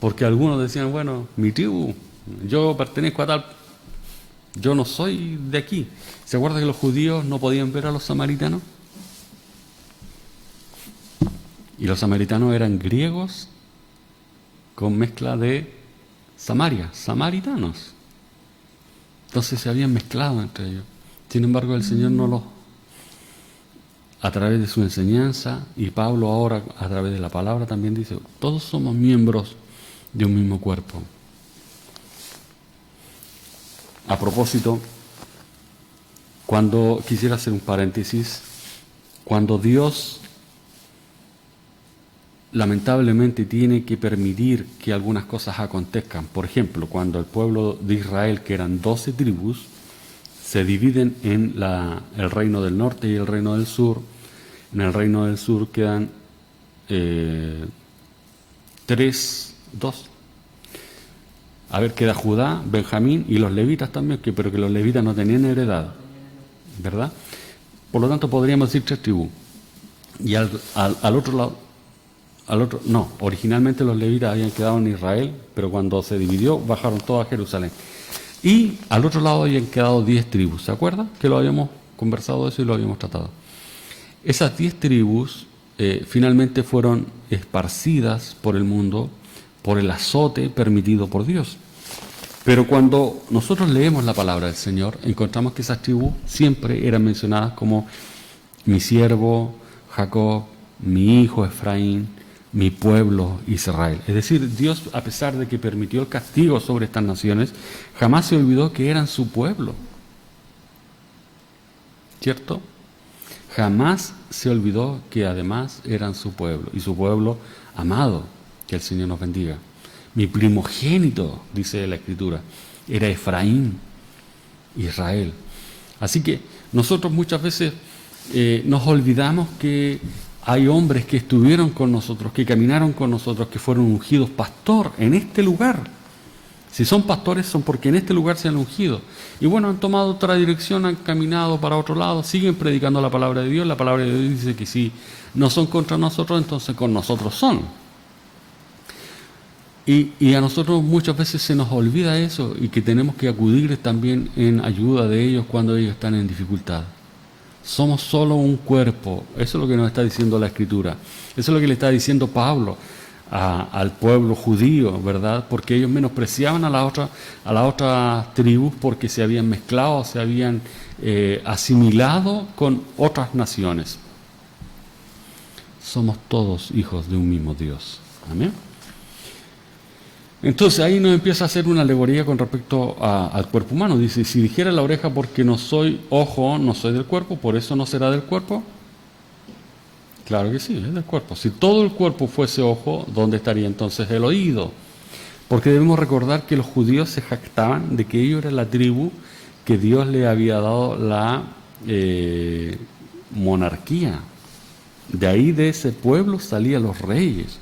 Porque algunos decían, bueno, mi tribu, yo pertenezco a tal, yo no soy de aquí. ¿Se acuerda que los judíos no podían ver a los samaritanos? Y los samaritanos eran griegos con mezcla de Samaria, samaritanos. Entonces se habían mezclado entre ellos. Sin embargo, el Señor no los, a través de su enseñanza, y Pablo ahora a través de la palabra también dice, todos somos miembros de un mismo cuerpo. A propósito, cuando quisiera hacer un paréntesis, cuando Dios lamentablemente tiene que permitir que algunas cosas acontezcan, por ejemplo, cuando el pueblo de Israel, que eran 12 tribus, se dividen en el reino del norte y el reino del sur. En el reino del sur quedan 2. A ver, queda Judá, Benjamín y los levitas también, pero que los levitas no tenían heredad, ¿verdad? Por lo tanto, podríamos decir 3 tribus. Y al otro lado, no, originalmente los levitas habían quedado en Israel, pero cuando se dividió, bajaron todos a Jerusalén. Y al otro lado habían quedado 10 tribus, ¿se acuerda? Que lo habíamos conversado de eso y lo habíamos tratado. Esas 10 tribus finalmente fueron esparcidas por el mundo por el azote permitido por Dios. Pero cuando nosotros leemos la palabra del Señor, encontramos que esas tribus siempre eran mencionadas como mi siervo Jacob, mi hijo Efraín, mi pueblo Israel. Es decir, Dios, a pesar de que permitió el castigo sobre estas naciones, jamás se olvidó que eran su pueblo. ¿Cierto? Jamás se olvidó que además eran su pueblo, y su pueblo amado. Que el Señor nos bendiga. Mi primogénito, dice la Escritura, era Efraín, Israel. Así que nosotros muchas veces nos olvidamos que hay hombres que estuvieron con nosotros, que caminaron con nosotros, que fueron ungidos pastor en este lugar. Si son pastores son porque en este lugar se han ungido. Y bueno, han tomado otra dirección, han caminado para otro lado, siguen predicando la palabra de Dios. La palabra de Dios dice que si no son contra nosotros, entonces con nosotros son. Y a nosotros muchas veces se nos olvida eso, y que tenemos que acudir también en ayuda de ellos cuando ellos están en dificultad. Somos solo un cuerpo. Eso es lo que nos está diciendo la Escritura. Eso es lo que le está diciendo Pablo al pueblo judío, ¿verdad? Porque ellos menospreciaban a las otras tribus porque se habían mezclado, se habían asimilado con otras naciones. Somos todos hijos de un mismo Dios. Amén. Entonces ahí nos empieza a hacer una alegoría con respecto al cuerpo humano. Dice, si dijera la oreja porque no soy ojo, no soy del cuerpo, ¿por eso no será del cuerpo? Claro que sí, es del cuerpo. Si todo el cuerpo fuese ojo, ¿dónde estaría entonces el oído? Porque debemos recordar que los judíos se jactaban de que ellos eran la tribu que Dios le había dado la monarquía. De ahí, de ese pueblo, salían los reyes.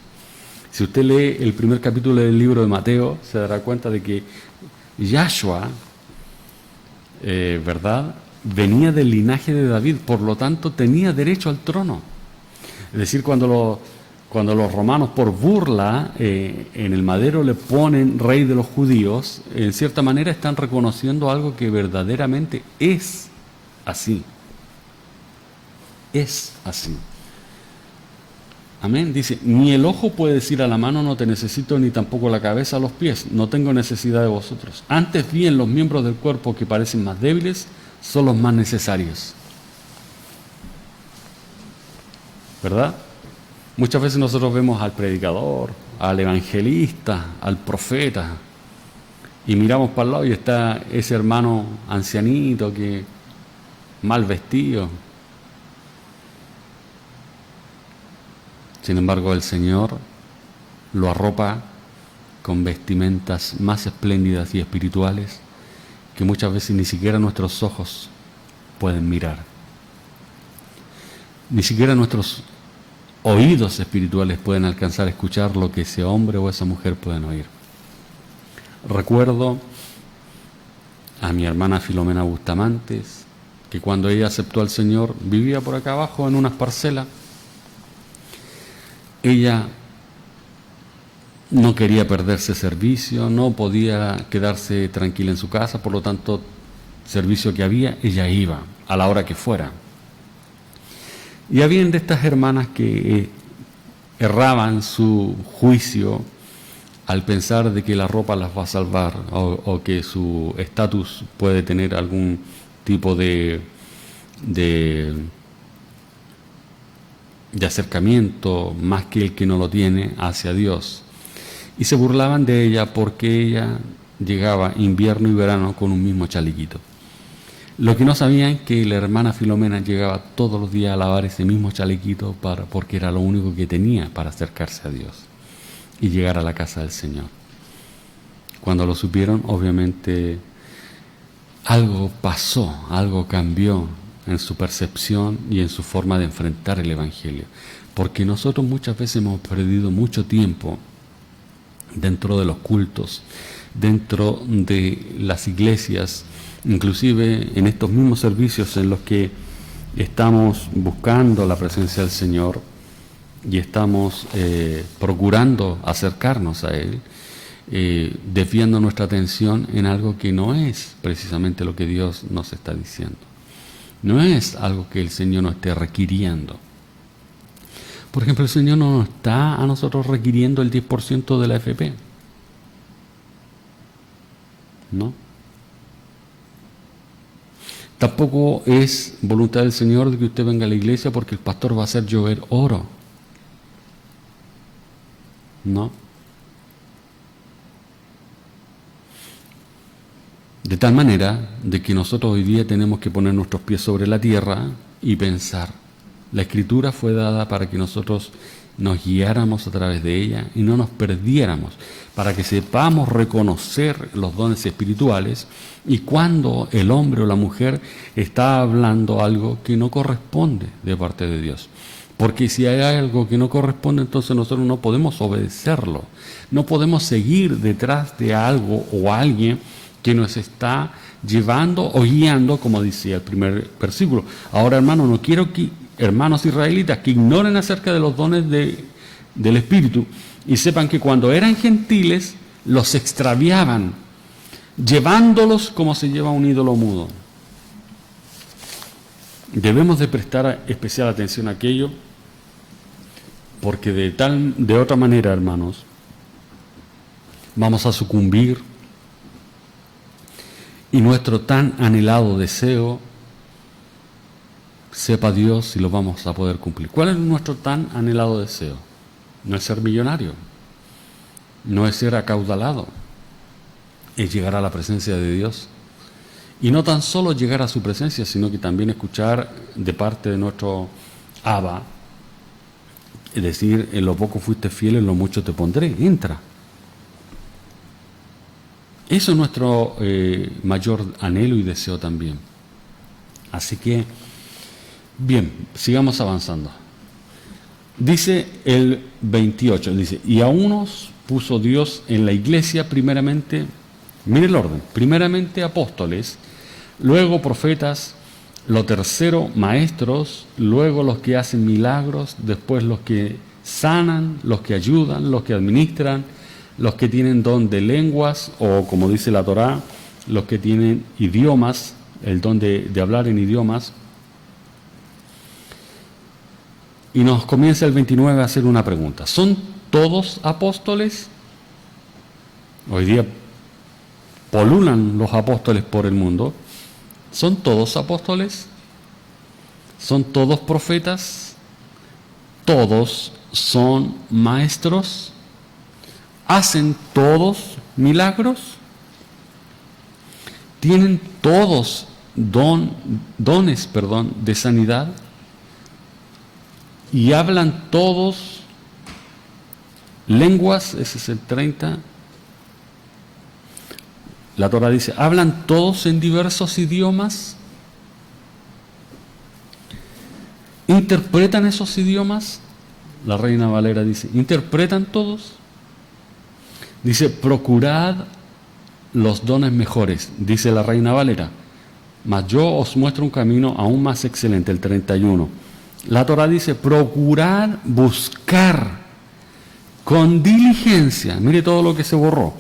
Si usted lee el primer capítulo del libro de Mateo, se dará cuenta de que Yahshua, ¿verdad?, venía del linaje de David, por lo tanto tenía derecho al trono. Es decir, cuando los romanos por burla en el madero le ponen rey de los judíos, en cierta manera están reconociendo algo que verdaderamente es. así. Es así. Amén. Dice, ni el ojo puede decir a la mano, no te necesito, ni tampoco la cabeza a los pies, no tengo necesidad de vosotros. Antes bien, los miembros del cuerpo que parecen más débiles son los más necesarios. ¿Verdad? Muchas veces nosotros vemos al predicador, al evangelista, al profeta, y miramos para el lado y está ese hermano ancianito que mal vestido. Sin embargo, el Señor lo arropa con vestimentas más espléndidas y espirituales que muchas veces ni siquiera nuestros ojos pueden mirar. Ni siquiera nuestros oídos espirituales pueden alcanzar a escuchar lo que ese hombre o esa mujer pueden oír. Recuerdo a mi hermana Filomena Bustamantes, que cuando ella aceptó al Señor, vivía por acá abajo en unas parcelas. Ella no quería perderse servicio, no podía quedarse tranquila en su casa, por lo tanto, servicio que había, ella iba, a la hora que fuera. Y habían de estas hermanas que erraban su juicio al pensar de que la ropa las va a salvar o que su estatus puede tener algún tipo de acercamiento más que el que no lo tiene hacia Dios. Y se burlaban de ella porque ella llegaba invierno y verano con un mismo chalequito. Lo que no sabían es que la hermana Filomena llegaba todos los días a lavar ese mismo chalequito porque era lo único que tenía para acercarse a Dios y llegar a la casa del Señor. Cuando lo supieron, obviamente algo pasó, algo cambió en su percepción y en su forma de enfrentar el Evangelio. Porque nosotros muchas veces hemos perdido mucho tiempo dentro de los cultos, dentro de las iglesias, inclusive en estos mismos servicios en los que estamos buscando la presencia del Señor y estamos procurando acercarnos a Él, desviando nuestra atención en algo que no es precisamente lo que Dios nos está diciendo. No es algo que el Señor nos esté requiriendo. Por ejemplo, el Señor no nos está a nosotros requiriendo el 10% de la AFP. ¿No? Tampoco es voluntad del Señor de que usted venga a la iglesia porque el pastor va a hacer llover oro. ¿No? De tal manera de que nosotros hoy día tenemos que poner nuestros pies sobre la tierra y pensar. La Escritura fue dada para que nosotros nos guiáramos a través de ella y no nos perdiéramos, para que sepamos reconocer los dones espirituales y cuando el hombre o la mujer está hablando algo que no corresponde de parte de Dios. Porque si hay algo que no corresponde, entonces nosotros no podemos obedecerlo, no podemos seguir detrás de algo o alguien que nos está llevando o guiando, como decía el primer versículo. Ahora, hermanos, no quiero que hermanos israelitas que ignoren acerca de los dones del Espíritu y sepan que cuando eran gentiles los extraviaban, llevándolos como se lleva un ídolo mudo. Debemos de prestar especial atención a aquello, porque de otra manera, hermanos, vamos a sucumbir y nuestro tan anhelado deseo, sepa Dios si lo vamos a poder cumplir. ¿Cuál es nuestro tan anhelado deseo? No es ser millonario, no es ser acaudalado, es llegar a la presencia de Dios. Y no tan solo llegar a su presencia, sino que también escuchar de parte de nuestro Abba, es decir, en lo poco fuiste fiel, en lo mucho te pondré, entra. Eso es nuestro mayor anhelo y deseo también. Así que, bien, sigamos avanzando. Dice el 28, dice, y a unos puso Dios en la iglesia primeramente, mire el orden, primeramente apóstoles, luego profetas, lo tercero maestros, luego los que hacen milagros, después los que sanan, los que ayudan, los que administran, los que tienen don de lenguas, o como dice la Torá, los que tienen idiomas el don de hablar en idiomas. Y nos comienza el 29 a hacer una pregunta. ¿Son todos apóstoles? Hoy día polulan los apóstoles por el mundo. ¿Son todos apóstoles? ¿Son todos profetas? ¿Todos son maestros? ¿Hacen todos milagros? ¿Tienen todos dones de sanidad? ¿Y hablan todos lenguas? Ese es el 30. La Torah dice, ¿hablan todos en diversos idiomas? ¿Interpretan esos idiomas? La Reina Valera dice, ¿interpretan todos? Dice, procurad los dones mejores, dice la Reina Valera, mas yo os muestro un camino aún más excelente, el 31. La Torah dice, procurad buscar con diligencia, mire todo lo que se borró,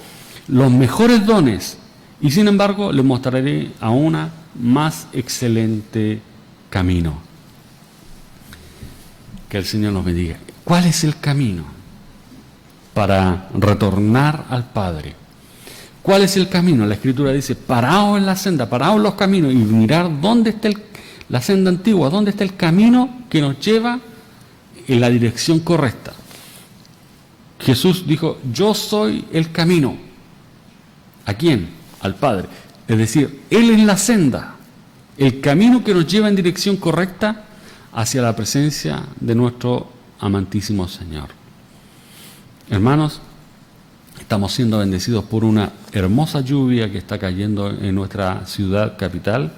los mejores dones, y sin embargo les mostraré aún más excelente camino. Que el Señor nos bendiga. ¿Cuál es el camino para retornar al Padre? ¿Cuál es el camino? La Escritura dice, paraos en la senda, paraos en los caminos y mirar dónde está la senda antigua, dónde está el camino que nos lleva en la dirección correcta. Jesús dijo, yo soy el camino. ¿A quién? Al Padre. Es decir, Él es la senda, el camino que nos lleva en dirección correcta hacia la presencia de nuestro amantísimo Señor. Hermanos, estamos siendo bendecidos por una hermosa lluvia que está cayendo en nuestra ciudad capital.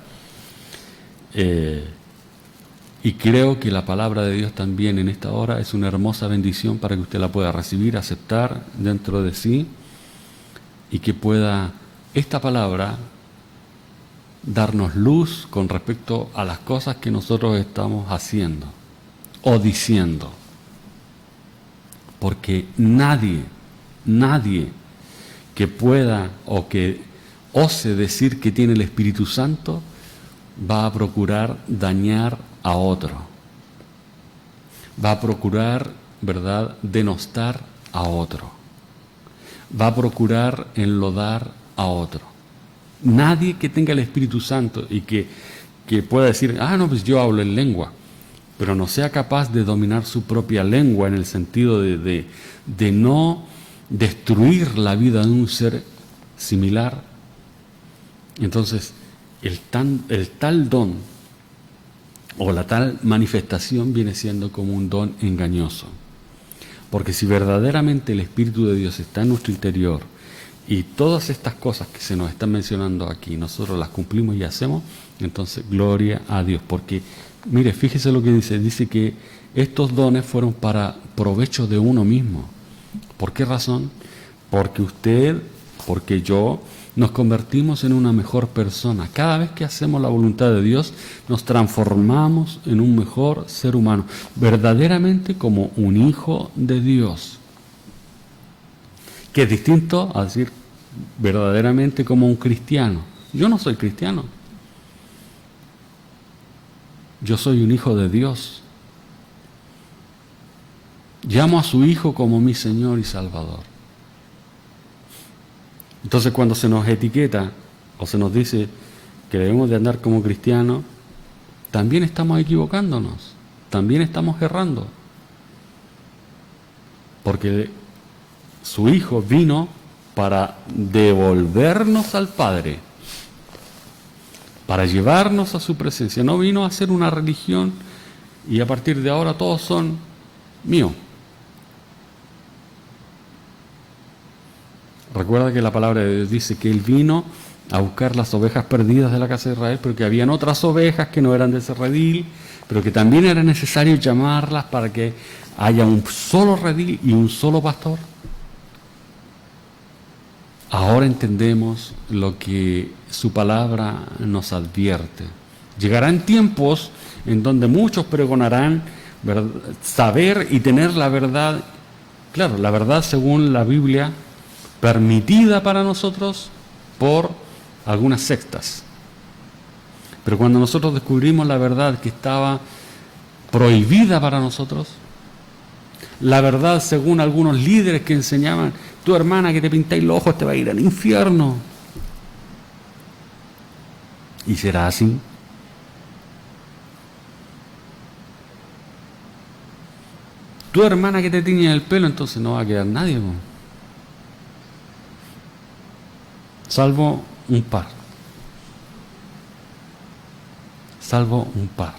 Y creo que la palabra de Dios también en esta hora es una hermosa bendición para que usted la pueda recibir, aceptar dentro de sí y que pueda esta palabra darnos luz con respecto a las cosas que nosotros estamos haciendo o diciendo. Porque nadie que pueda o que ose decir que tiene el Espíritu Santo va a procurar dañar a otro. Va a procurar, ¿verdad?, denostar a otro. Va a procurar enlodar a otro. Nadie que tenga el Espíritu Santo y que pueda decir, no, pues yo hablo en lengua, pero no sea capaz de dominar su propia lengua en el sentido de no destruir la vida de un ser similar. Entonces, el tal don o la tal manifestación viene siendo como un don engañoso. Porque si verdaderamente el Espíritu de Dios está en nuestro interior y todas estas cosas que se nos están mencionando aquí, nosotros las cumplimos y hacemos, entonces gloria a Dios. Porque, mire, fíjese lo que dice que estos dones fueron para provecho de uno mismo. ¿Por qué razón? Porque usted, porque yo, nos convertimos en una mejor persona. Cada vez que hacemos la voluntad de Dios, nos transformamos en un mejor ser humano, verdaderamente como un hijo de Dios. Que es distinto a decir verdaderamente como un cristiano. Yo no soy cristiano. Yo soy un hijo de Dios. Llamo a su Hijo como mi Señor y Salvador. Entonces, cuando se nos etiqueta o se nos dice que debemos de andar como cristianos, también estamos equivocándonos, también estamos errando. Porque su Hijo vino para devolvernos al Padre, para llevarnos a su presencia. No vino a hacer una religión y a partir de ahora todos son míos. Recuerda que la palabra de Dios dice que Él vino a buscar las ovejas perdidas de la casa de Israel, pero que habían otras ovejas que no eran de ese redil, pero que también era necesario llamarlas para que haya un solo redil y un solo pastor. Ahora entendemos lo que su palabra nos advierte. Llegarán tiempos en donde muchos pregonarán saber y tener la verdad, claro, la verdad según la Biblia, permitida para nosotros por algunas sectas. Pero cuando nosotros descubrimos la verdad que estaba prohibida para nosotros, la verdad según algunos líderes que enseñaban, tu hermana que te pintáis los ojos te va a ir al infierno. ¿Y será así? Tu hermana que te tiñe el pelo, entonces no va a quedar nadie, ¿no? Salvo un par. Salvo un par.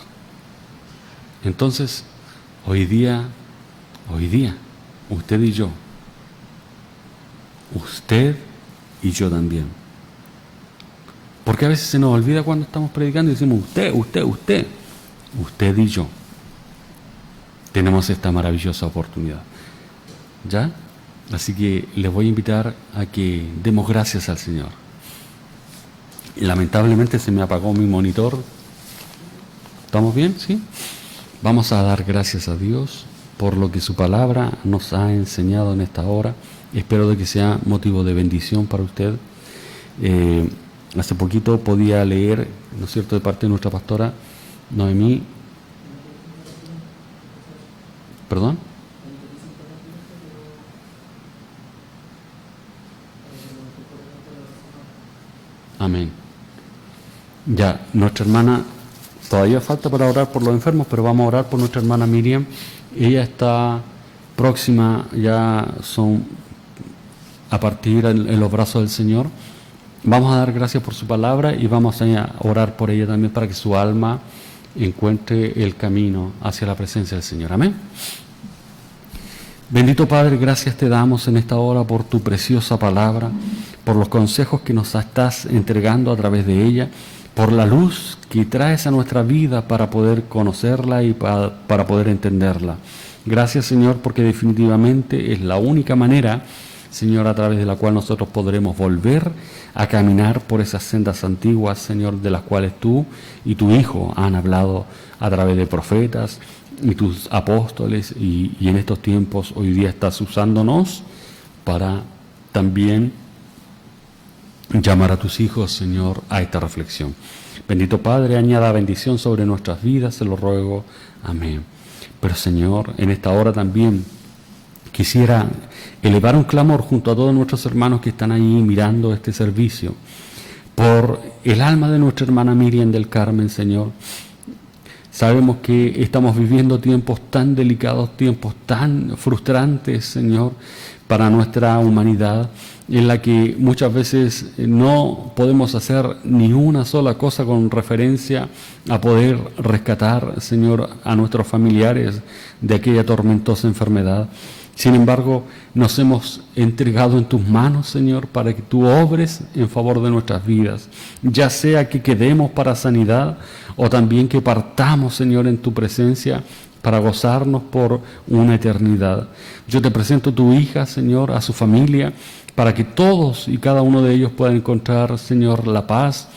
Entonces, hoy día, usted y yo también. Porque a veces se nos olvida cuando estamos predicando y decimos usted y yo. Tenemos esta maravillosa oportunidad. ¿Ya? Así que les voy a invitar a que demos gracias al Señor. Y lamentablemente se me apagó mi monitor. ¿Estamos bien? ¿Sí? Vamos a dar gracias a Dios por lo que su palabra nos ha enseñado en esta hora. Espero de que sea motivo de bendición para usted. Hace poquito podía leer, ¿no es cierto?, de parte de nuestra pastora Noemí. ¿Perdón? Amén. Ya, nuestra hermana, todavía falta para orar por los enfermos, pero vamos a orar por nuestra hermana Miriam. Ella está próxima, ya son a partir en los brazos del Señor. Vamos a dar gracias por su palabra y vamos a orar por ella también para que su alma encuentre el camino hacia la presencia del Señor. Amén. Bendito Padre, gracias te damos en esta hora por tu preciosa palabra, por los consejos que nos estás entregando a través de ella, por la luz que traes a nuestra vida para poder conocerla y para poder entenderla. Gracias, Señor, porque definitivamente es la única manera, Señor, a través de la cual nosotros podremos volver a caminar por esas sendas antiguas, Señor, de las cuales tú y tu Hijo han hablado a través de profetas y tus apóstoles, y en estos tiempos hoy día estás usándonos para también llamar a tus hijos, Señor, a esta reflexión. Bendito Padre, añada bendición sobre nuestras vidas, se lo ruego. Amén. Pero, Señor, en esta hora también quisiera elevar un clamor junto a todos nuestros hermanos que están ahí mirando este servicio, por el alma de nuestra hermana Miriam del Carmen, Señor. Sabemos que estamos viviendo tiempos tan delicados, tiempos tan frustrantes, Señor, para nuestra humanidad, en la que muchas veces no podemos hacer ni una sola cosa con referencia a poder rescatar, Señor, a nuestros familiares de aquella tormentosa enfermedad. Sin embargo, nos hemos entregado en tus manos, Señor, para que tú obres en favor de nuestras vidas, ya sea que quedemos para sanidad o también que partamos, Señor, en tu presencia para gozarnos por una eternidad. Yo te presento a tu hija, Señor, a su familia, para que todos y cada uno de ellos puedan encontrar, Señor, la paz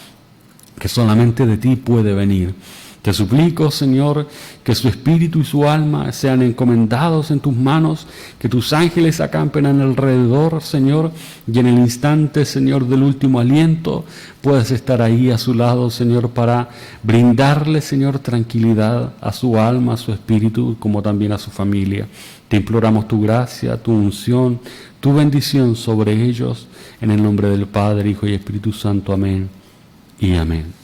que solamente de ti puede venir. Te suplico, Señor, que su espíritu y su alma sean encomendados en tus manos, que tus ángeles acampen en alrededor, Señor, y en el instante, Señor, del último aliento, puedas estar ahí a su lado, Señor, para brindarle, Señor, tranquilidad a su alma, a su espíritu, como también a su familia. Te imploramos tu gracia, tu unción, tu bendición sobre ellos, en el nombre del Padre, Hijo y Espíritu Santo. Amén y amén.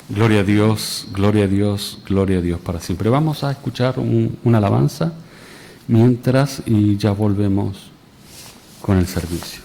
Gloria a Dios, gloria a Dios, gloria a Dios para siempre. Vamos a escuchar una alabanza mientras y ya volvemos con el servicio.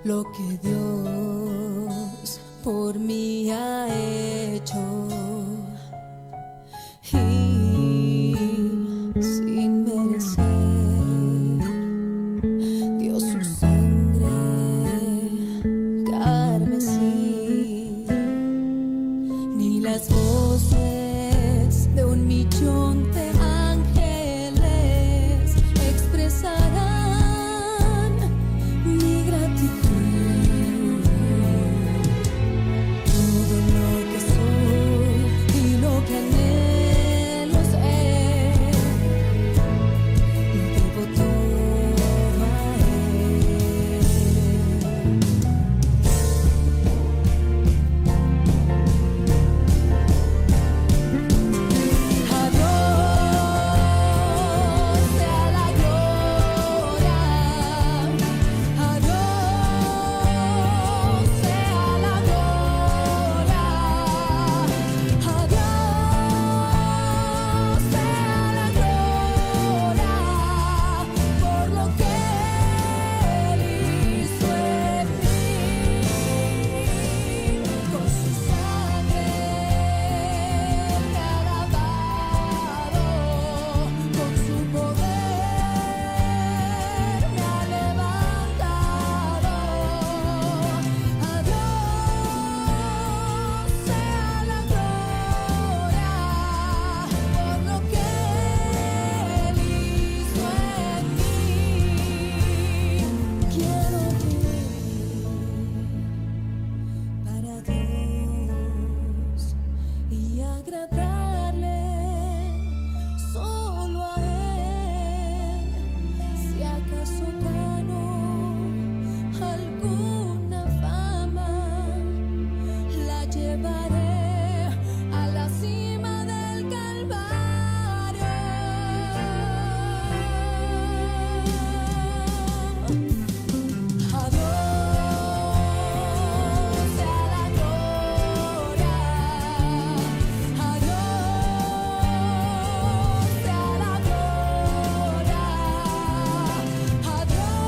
lo que Dios por mí ha hecho. Y sin merecer, dio su sangre carmesí. Ni las voces de 1.000.000 de ángeles expresarán mi gratitud. Todo lo que soy y lo que anhelo ser, lo debo todo a Él. A Dios sea la gloria, a Dios sea la gloria, a Dios sea la gloria por lo que Él hizo en mí. Con su sangre me ha lavado, con su poder me ha levantado. A Dios sea la gloria por lo que Él hizo en mí. Quiero vivir para Dios y agradarle solo a Él. Si acaso gano alguna fama, la llevaré a la cima del Calvario. A Dios sea la gloria, a Dios sea la gloria, a Dios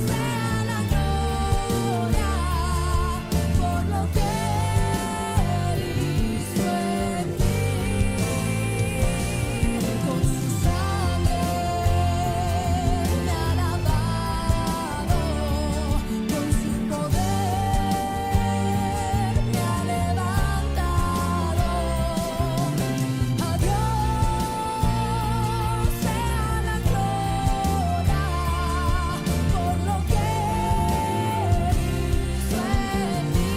sea la gloria por lo que Él hizo en mí. Con su sangre me ha lavado, con su poder me ha levantado. A Dios sea la gloria por lo que Él hizo en mí.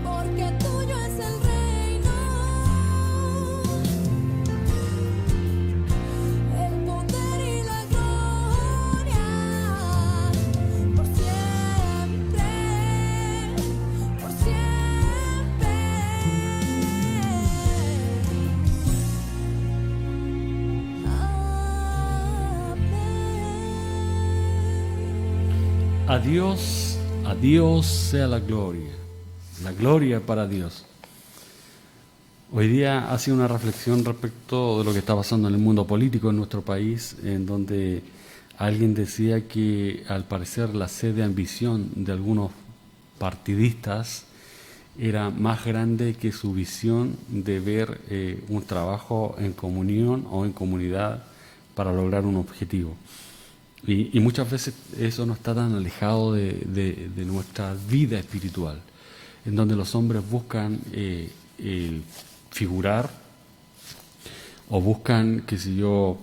Porque tuyo es el reino, el poder y la gloria, por siempre, por siempre. A Dios sea la gloria para Dios. Hoy día ha sido una reflexión respecto de lo que está pasando en el mundo político en nuestro país, en donde alguien decía que al parecer la sed de ambición de algunos partidistas era más grande que su visión de ver un trabajo en comunión o en comunidad para lograr un objetivo. Y muchas veces eso no está tan alejado de nuestra vida espiritual, en donde los hombres buscan el figurar o buscan, qué sé yo,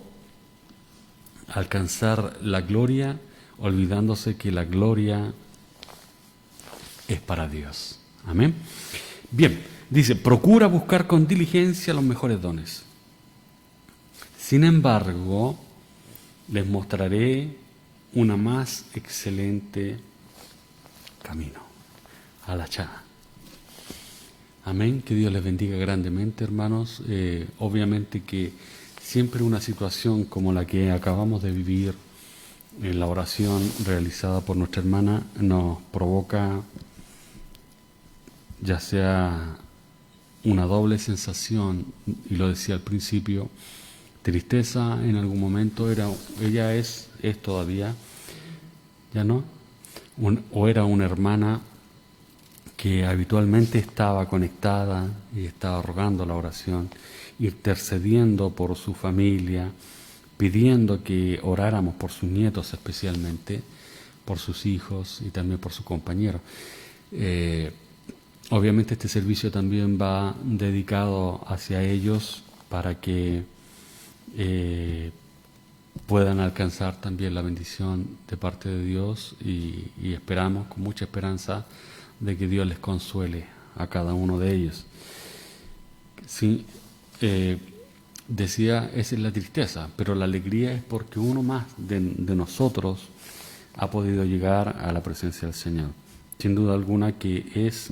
alcanzar la gloria, olvidándose que la gloria es para Dios. Amén. Bien, dice, procura buscar con diligencia los mejores dones. Sin embargo, les mostraré una más excelente camino, Alachá. Amén, que Dios les bendiga grandemente, hermanos. Obviamente que siempre una situación como la que acabamos de vivir en la oración realizada por nuestra hermana nos provoca ya sea una doble sensación, y lo decía al principio, Tristeza en algún momento ella es todavía, ya no, o era una hermana que habitualmente estaba conectada y estaba rogando la oración, intercediendo por su familia, pidiendo que oráramos por sus nietos especialmente, por sus hijos y también por su compañero. Obviamente este servicio también va dedicado hacia ellos para que puedan alcanzar también la bendición de parte de Dios y esperamos con mucha esperanza de que Dios les consuele a cada uno de ellos. Sí, decía, esa es la tristeza, pero la alegría es porque uno más de nosotros ha podido llegar a la presencia del Señor. Sin duda alguna que es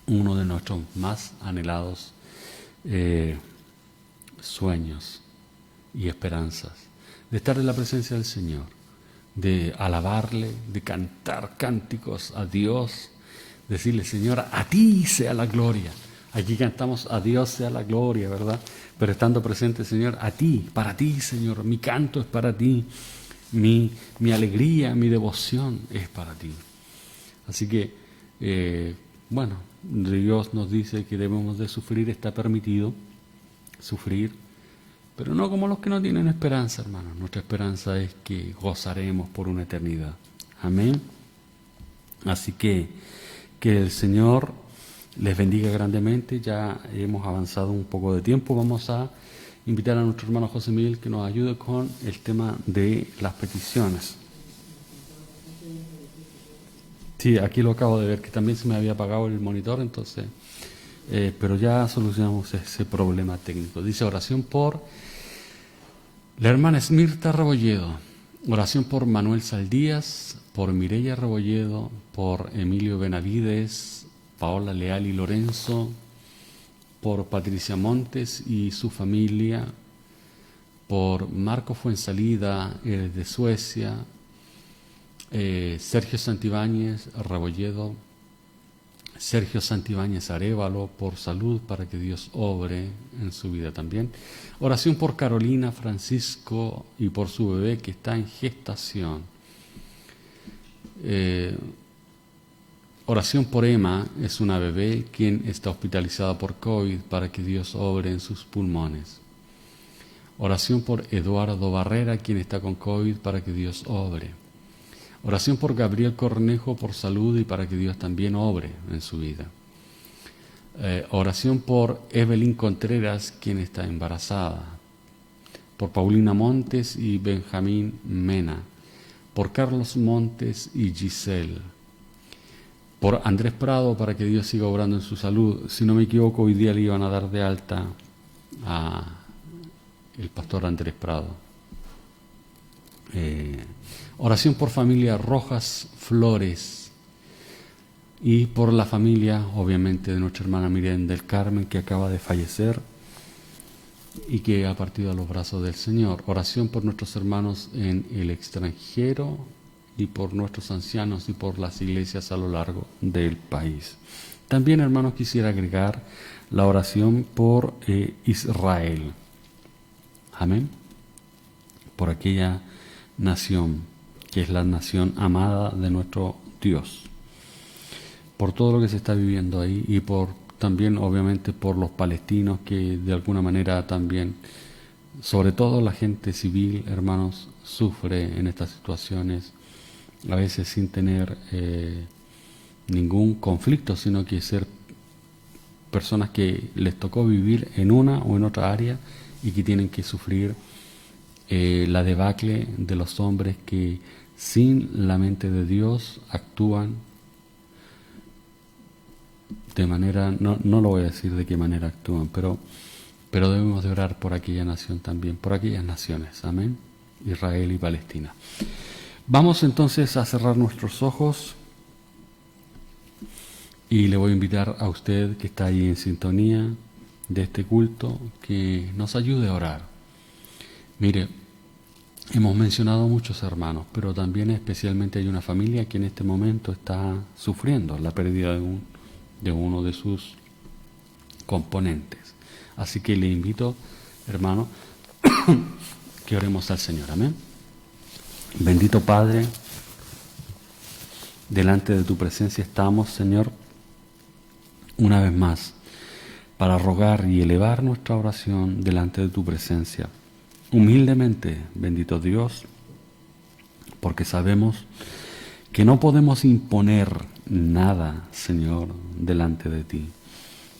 uno de nuestros más anhelados sueños y esperanzas, de estar en la presencia del Señor, de alabarle, de cantar cánticos a Dios, decirle, Señor, a ti sea la gloria. Aquí cantamos a Dios sea la gloria, ¿verdad? Pero estando presente, Señor, a ti, para ti, Señor, mi canto es para ti, mi alegría, mi devoción es para ti. Así que, bueno, Dios nos dice que debemos de sufrir, está permitido sufrir, pero no como los que no tienen esperanza, hermanos. Nuestra esperanza es que gozaremos por una eternidad. Amén. Así que el Señor les bendiga grandemente. Ya hemos avanzado un poco de tiempo. Vamos a invitar a nuestro hermano José Miguel que nos ayude con el tema de las peticiones. Sí, aquí lo acabo de ver, que también se me había apagado el monitor, entonces, pero ya solucionamos ese problema técnico. Dice oración por la hermana Esmirta Rebolledo, oración por Manuel Saldías, por Mireya Rebolledo, por Emilio Benavides, Paola Leal y Lorenzo, por Patricia Montes y su familia, por Marco Fuensalida de Suecia, Sergio Santibáñez Rebolledo, Sergio Santibáñez Arévalo, por salud para que Dios obre en su vida también. Oración por Carolina Francisco y por su bebé que está en gestación. Oración por Emma, es una bebé quien está hospitalizada por COVID para que Dios obre en sus pulmones. Oración por Eduardo Barrera, quien está con COVID para que Dios obre. Oración por Gabriel Cornejo por salud y para que Dios también obre en su vida. Oración por Evelyn Contreras, quien está embarazada. Por Paulina Montes y Benjamín Mena. Por Carlos Montes y Giselle. Por Andrés Prado para que Dios siga obrando en su salud. Si no me equivoco, hoy día le iban a dar de alta a el pastor Andrés Prado. Oración por familia Rojas Flores y por la familia, obviamente, de nuestra hermana Miriam del Carmen, que acaba de fallecer y que ha partido a los brazos del Señor. Oración por nuestros hermanos en el extranjero y por nuestros ancianos y por las iglesias a lo largo del país. También, hermanos, quisiera agregar la oración por Israel. Amén. Por aquella nación que es la nación amada de nuestro Dios, por todo lo que se está viviendo ahí y por también obviamente por los palestinos que de alguna manera también, sobre todo la gente civil, hermanos, sufre en estas situaciones, a veces sin tener ningún conflicto, sino que ser personas que les tocó vivir en una o en otra área y que tienen que sufrir la debacle de los hombres que sin la mente de Dios actúan de manera, no lo voy a decir de qué manera actúan, pero debemos de orar por aquella nación también, por aquellas naciones, amén, Israel y Palestina. Vamos entonces a cerrar nuestros ojos y le voy a invitar a usted que está ahí en sintonía de este culto que nos ayude a orar. Mire, hemos mencionado muchos hermanos, pero también especialmente hay una familia que en este momento está sufriendo la pérdida de uno de sus componentes. Así que le invito hermano, que oremos al Señor. Amén. Bendito Padre, delante de tu presencia estamos, Señor, una vez más, para rogar y elevar nuestra oración delante de tu presencia. Humildemente, bendito Dios, porque sabemos que no podemos imponer nada, Señor, delante de ti.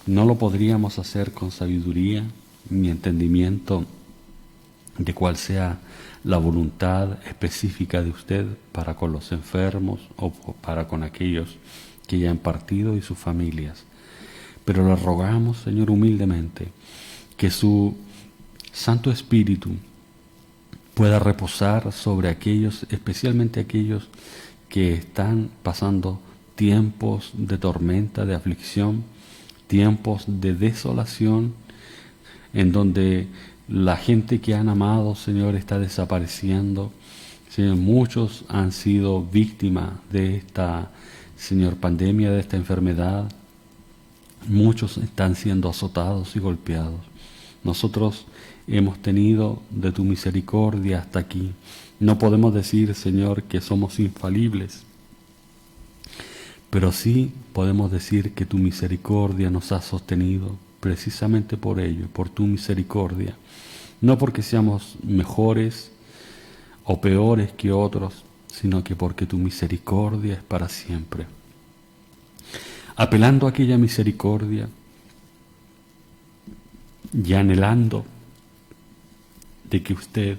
No lo podríamos hacer con sabiduría ni entendimiento de cuál sea la voluntad específica de usted para con los enfermos o para con aquellos que ya han partido y sus familias. Pero le rogamos, Señor, humildemente, que su Santo Espíritu pueda reposar sobre aquellos, especialmente aquellos que están pasando tiempos de tormenta, de aflicción, tiempos de desolación, en donde la gente que han amado, Señor, está desapareciendo. Señor, muchos han sido víctimas de esta, Señor, pandemia, de esta enfermedad. Muchos están siendo azotados y golpeados. Nosotros hemos tenido de tu misericordia hasta aquí. No podemos decir, Señor, que somos infalibles, pero sí podemos decir que tu misericordia nos ha sostenido precisamente por ello, por tu misericordia. No porque seamos mejores o peores que otros, sino que porque tu misericordia es para siempre. Apelando a aquella misericordia y anhelando de que usted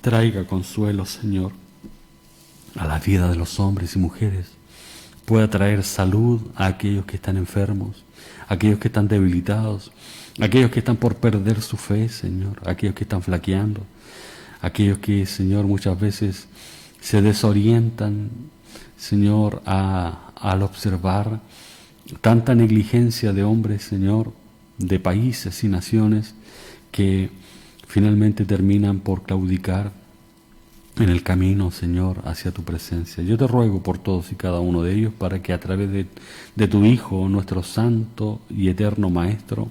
traiga consuelo, Señor, a la vida de los hombres y mujeres, pueda traer salud a aquellos que están enfermos, a aquellos que están debilitados, a aquellos que están por perder su fe, Señor, a aquellos que están flaqueando, a aquellos que, Señor, muchas veces se desorientan, Señor, al observar tanta negligencia de hombres, Señor, de países y naciones que finalmente terminan por claudicar en el camino, Señor, hacia tu presencia. Yo te ruego por todos y cada uno de ellos para que a través de tu Hijo, nuestro Santo y Eterno Maestro,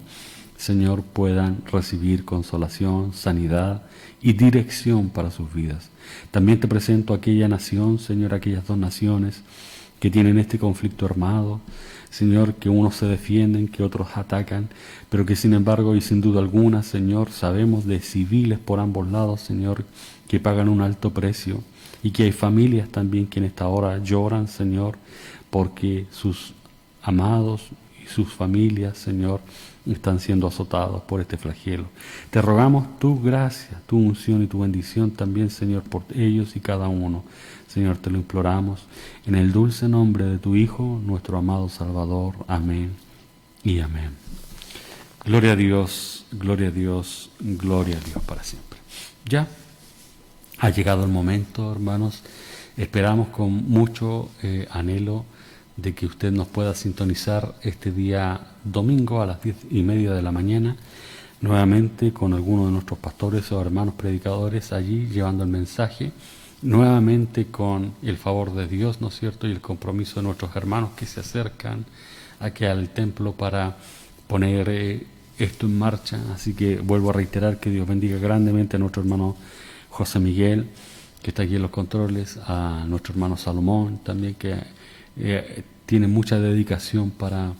Señor, puedan recibir consolación, sanidad y dirección para sus vidas. También te presento aquella nación, Señor, aquellas dos naciones que tienen este conflicto armado, Señor, que unos se defienden, que otros atacan, pero que sin embargo y sin duda alguna, Señor, sabemos de civiles por ambos lados, Señor, que pagan un alto precio y que hay familias también que en esta hora lloran, Señor, porque sus amados y sus familias, Señor, están siendo azotados por este flagelo. Te rogamos tu gracia, tu unción y tu bendición también, Señor, por ellos y cada uno. Señor, te lo imploramos en el dulce nombre de tu Hijo, nuestro amado Salvador. Amén y amén. Gloria a Dios, gloria a Dios, gloria a Dios para siempre. Ya ha llegado el momento, hermanos. Esperamos con mucho anhelo de que usted nos pueda sintonizar este día domingo a las 10:30 de la mañana, nuevamente con alguno de nuestros pastores o hermanos predicadores allí llevando el mensaje, nuevamente con el favor de Dios, ¿no es cierto?, y el compromiso de nuestros hermanos que se acercan aquí al templo para poner esto en marcha. Así que vuelvo a reiterar que Dios bendiga grandemente a nuestro hermano José Miguel, que está aquí en los controles, a nuestro hermano Salomón también, que tiene mucha dedicación para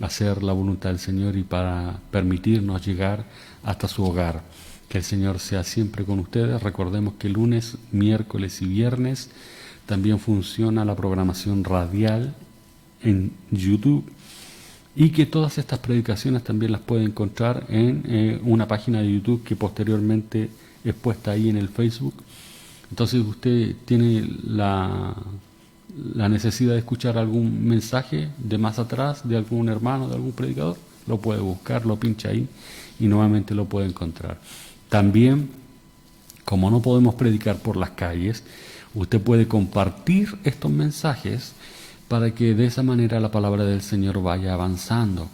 hacer la voluntad del Señor y para permitirnos llegar hasta su hogar. Que el Señor sea siempre con ustedes. Recordemos que lunes, miércoles y viernes también funciona la programación radial en YouTube y que todas estas predicaciones también las puede encontrar en una página de YouTube que posteriormente es puesta ahí en el Facebook. Entonces usted tiene la necesidad de escuchar algún mensaje de más atrás, de algún hermano, de algún predicador, lo puede buscar, lo pincha ahí y nuevamente lo puede encontrar. También, como no podemos predicar por las calles, usted puede compartir estos mensajes para que de esa manera la palabra del Señor vaya avanzando,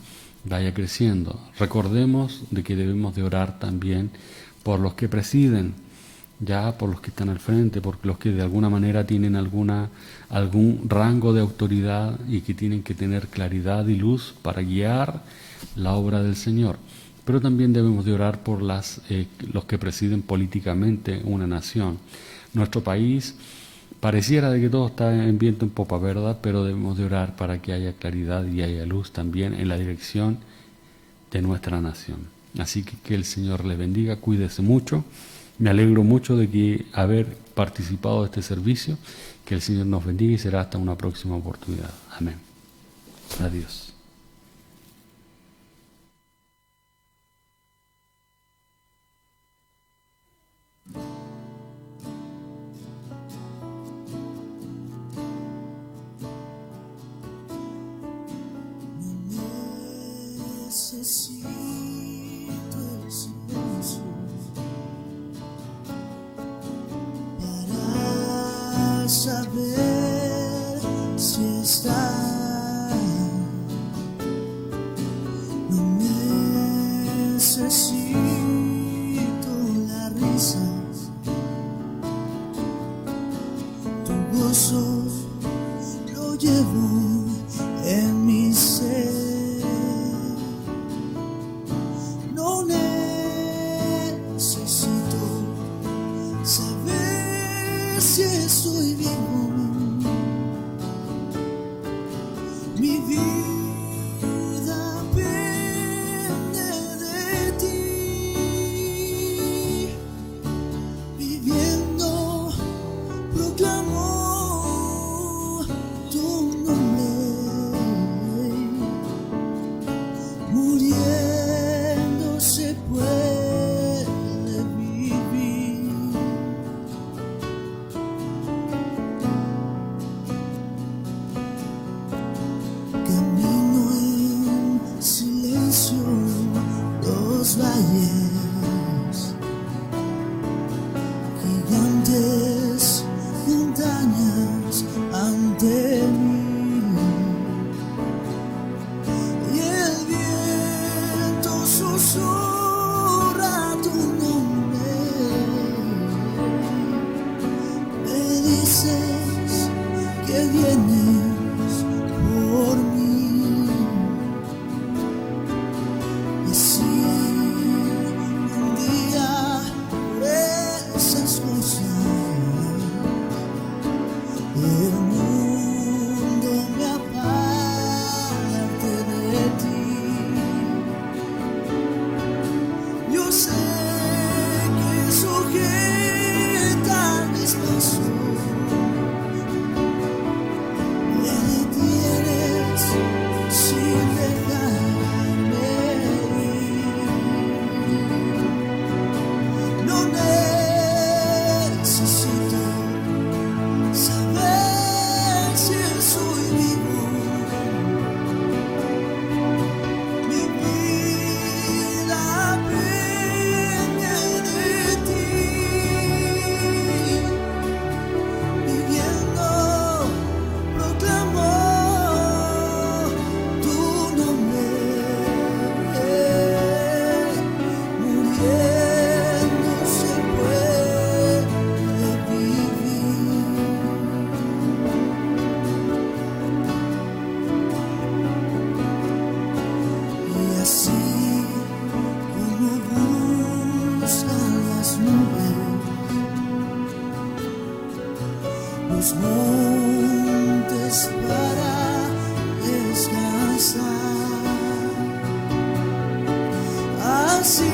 vaya creciendo. Recordemos de que debemos de orar también por los que presiden, ya por los que están al frente, por los que de alguna manera tienen algún rango de autoridad y que tienen que tener claridad y luz para guiar la obra del Señor. pero también debemos de orar por los que presiden políticamente una nación. Nuestro país pareciera de que todo está en viento en popa, ¿verdad? Pero debemos de orar para que haya claridad y haya luz también en la dirección de nuestra nación. Así que el Señor les bendiga, cuídese mucho. Me alegro mucho de que haber participado de este servicio. Que el Señor nos bendiga y será hasta una próxima oportunidad. Amén. Adiós. Necesito el silencio para saber si está. No necesito la risa, tu gozo lo llevo en mi ser. Si estoy vivo, mi vida depende de ti. Viviendo, proclamo tu nombre. Muriendo se puede vivir. Los valles, gigantes, montañas ante mí, y el viento susurra tu nombre. Me dices que vienes por mí. El mundo me aparte de ti. Yo sé que sujeta mis pasos, me detienes sin dejarme ir. No necesito saber si soy vivo. Mi vida depende de ti. Viviendo, proclamo tu nombre. Muriendo se puede vivir. Y así como buscan las nubes los montes para descansar, así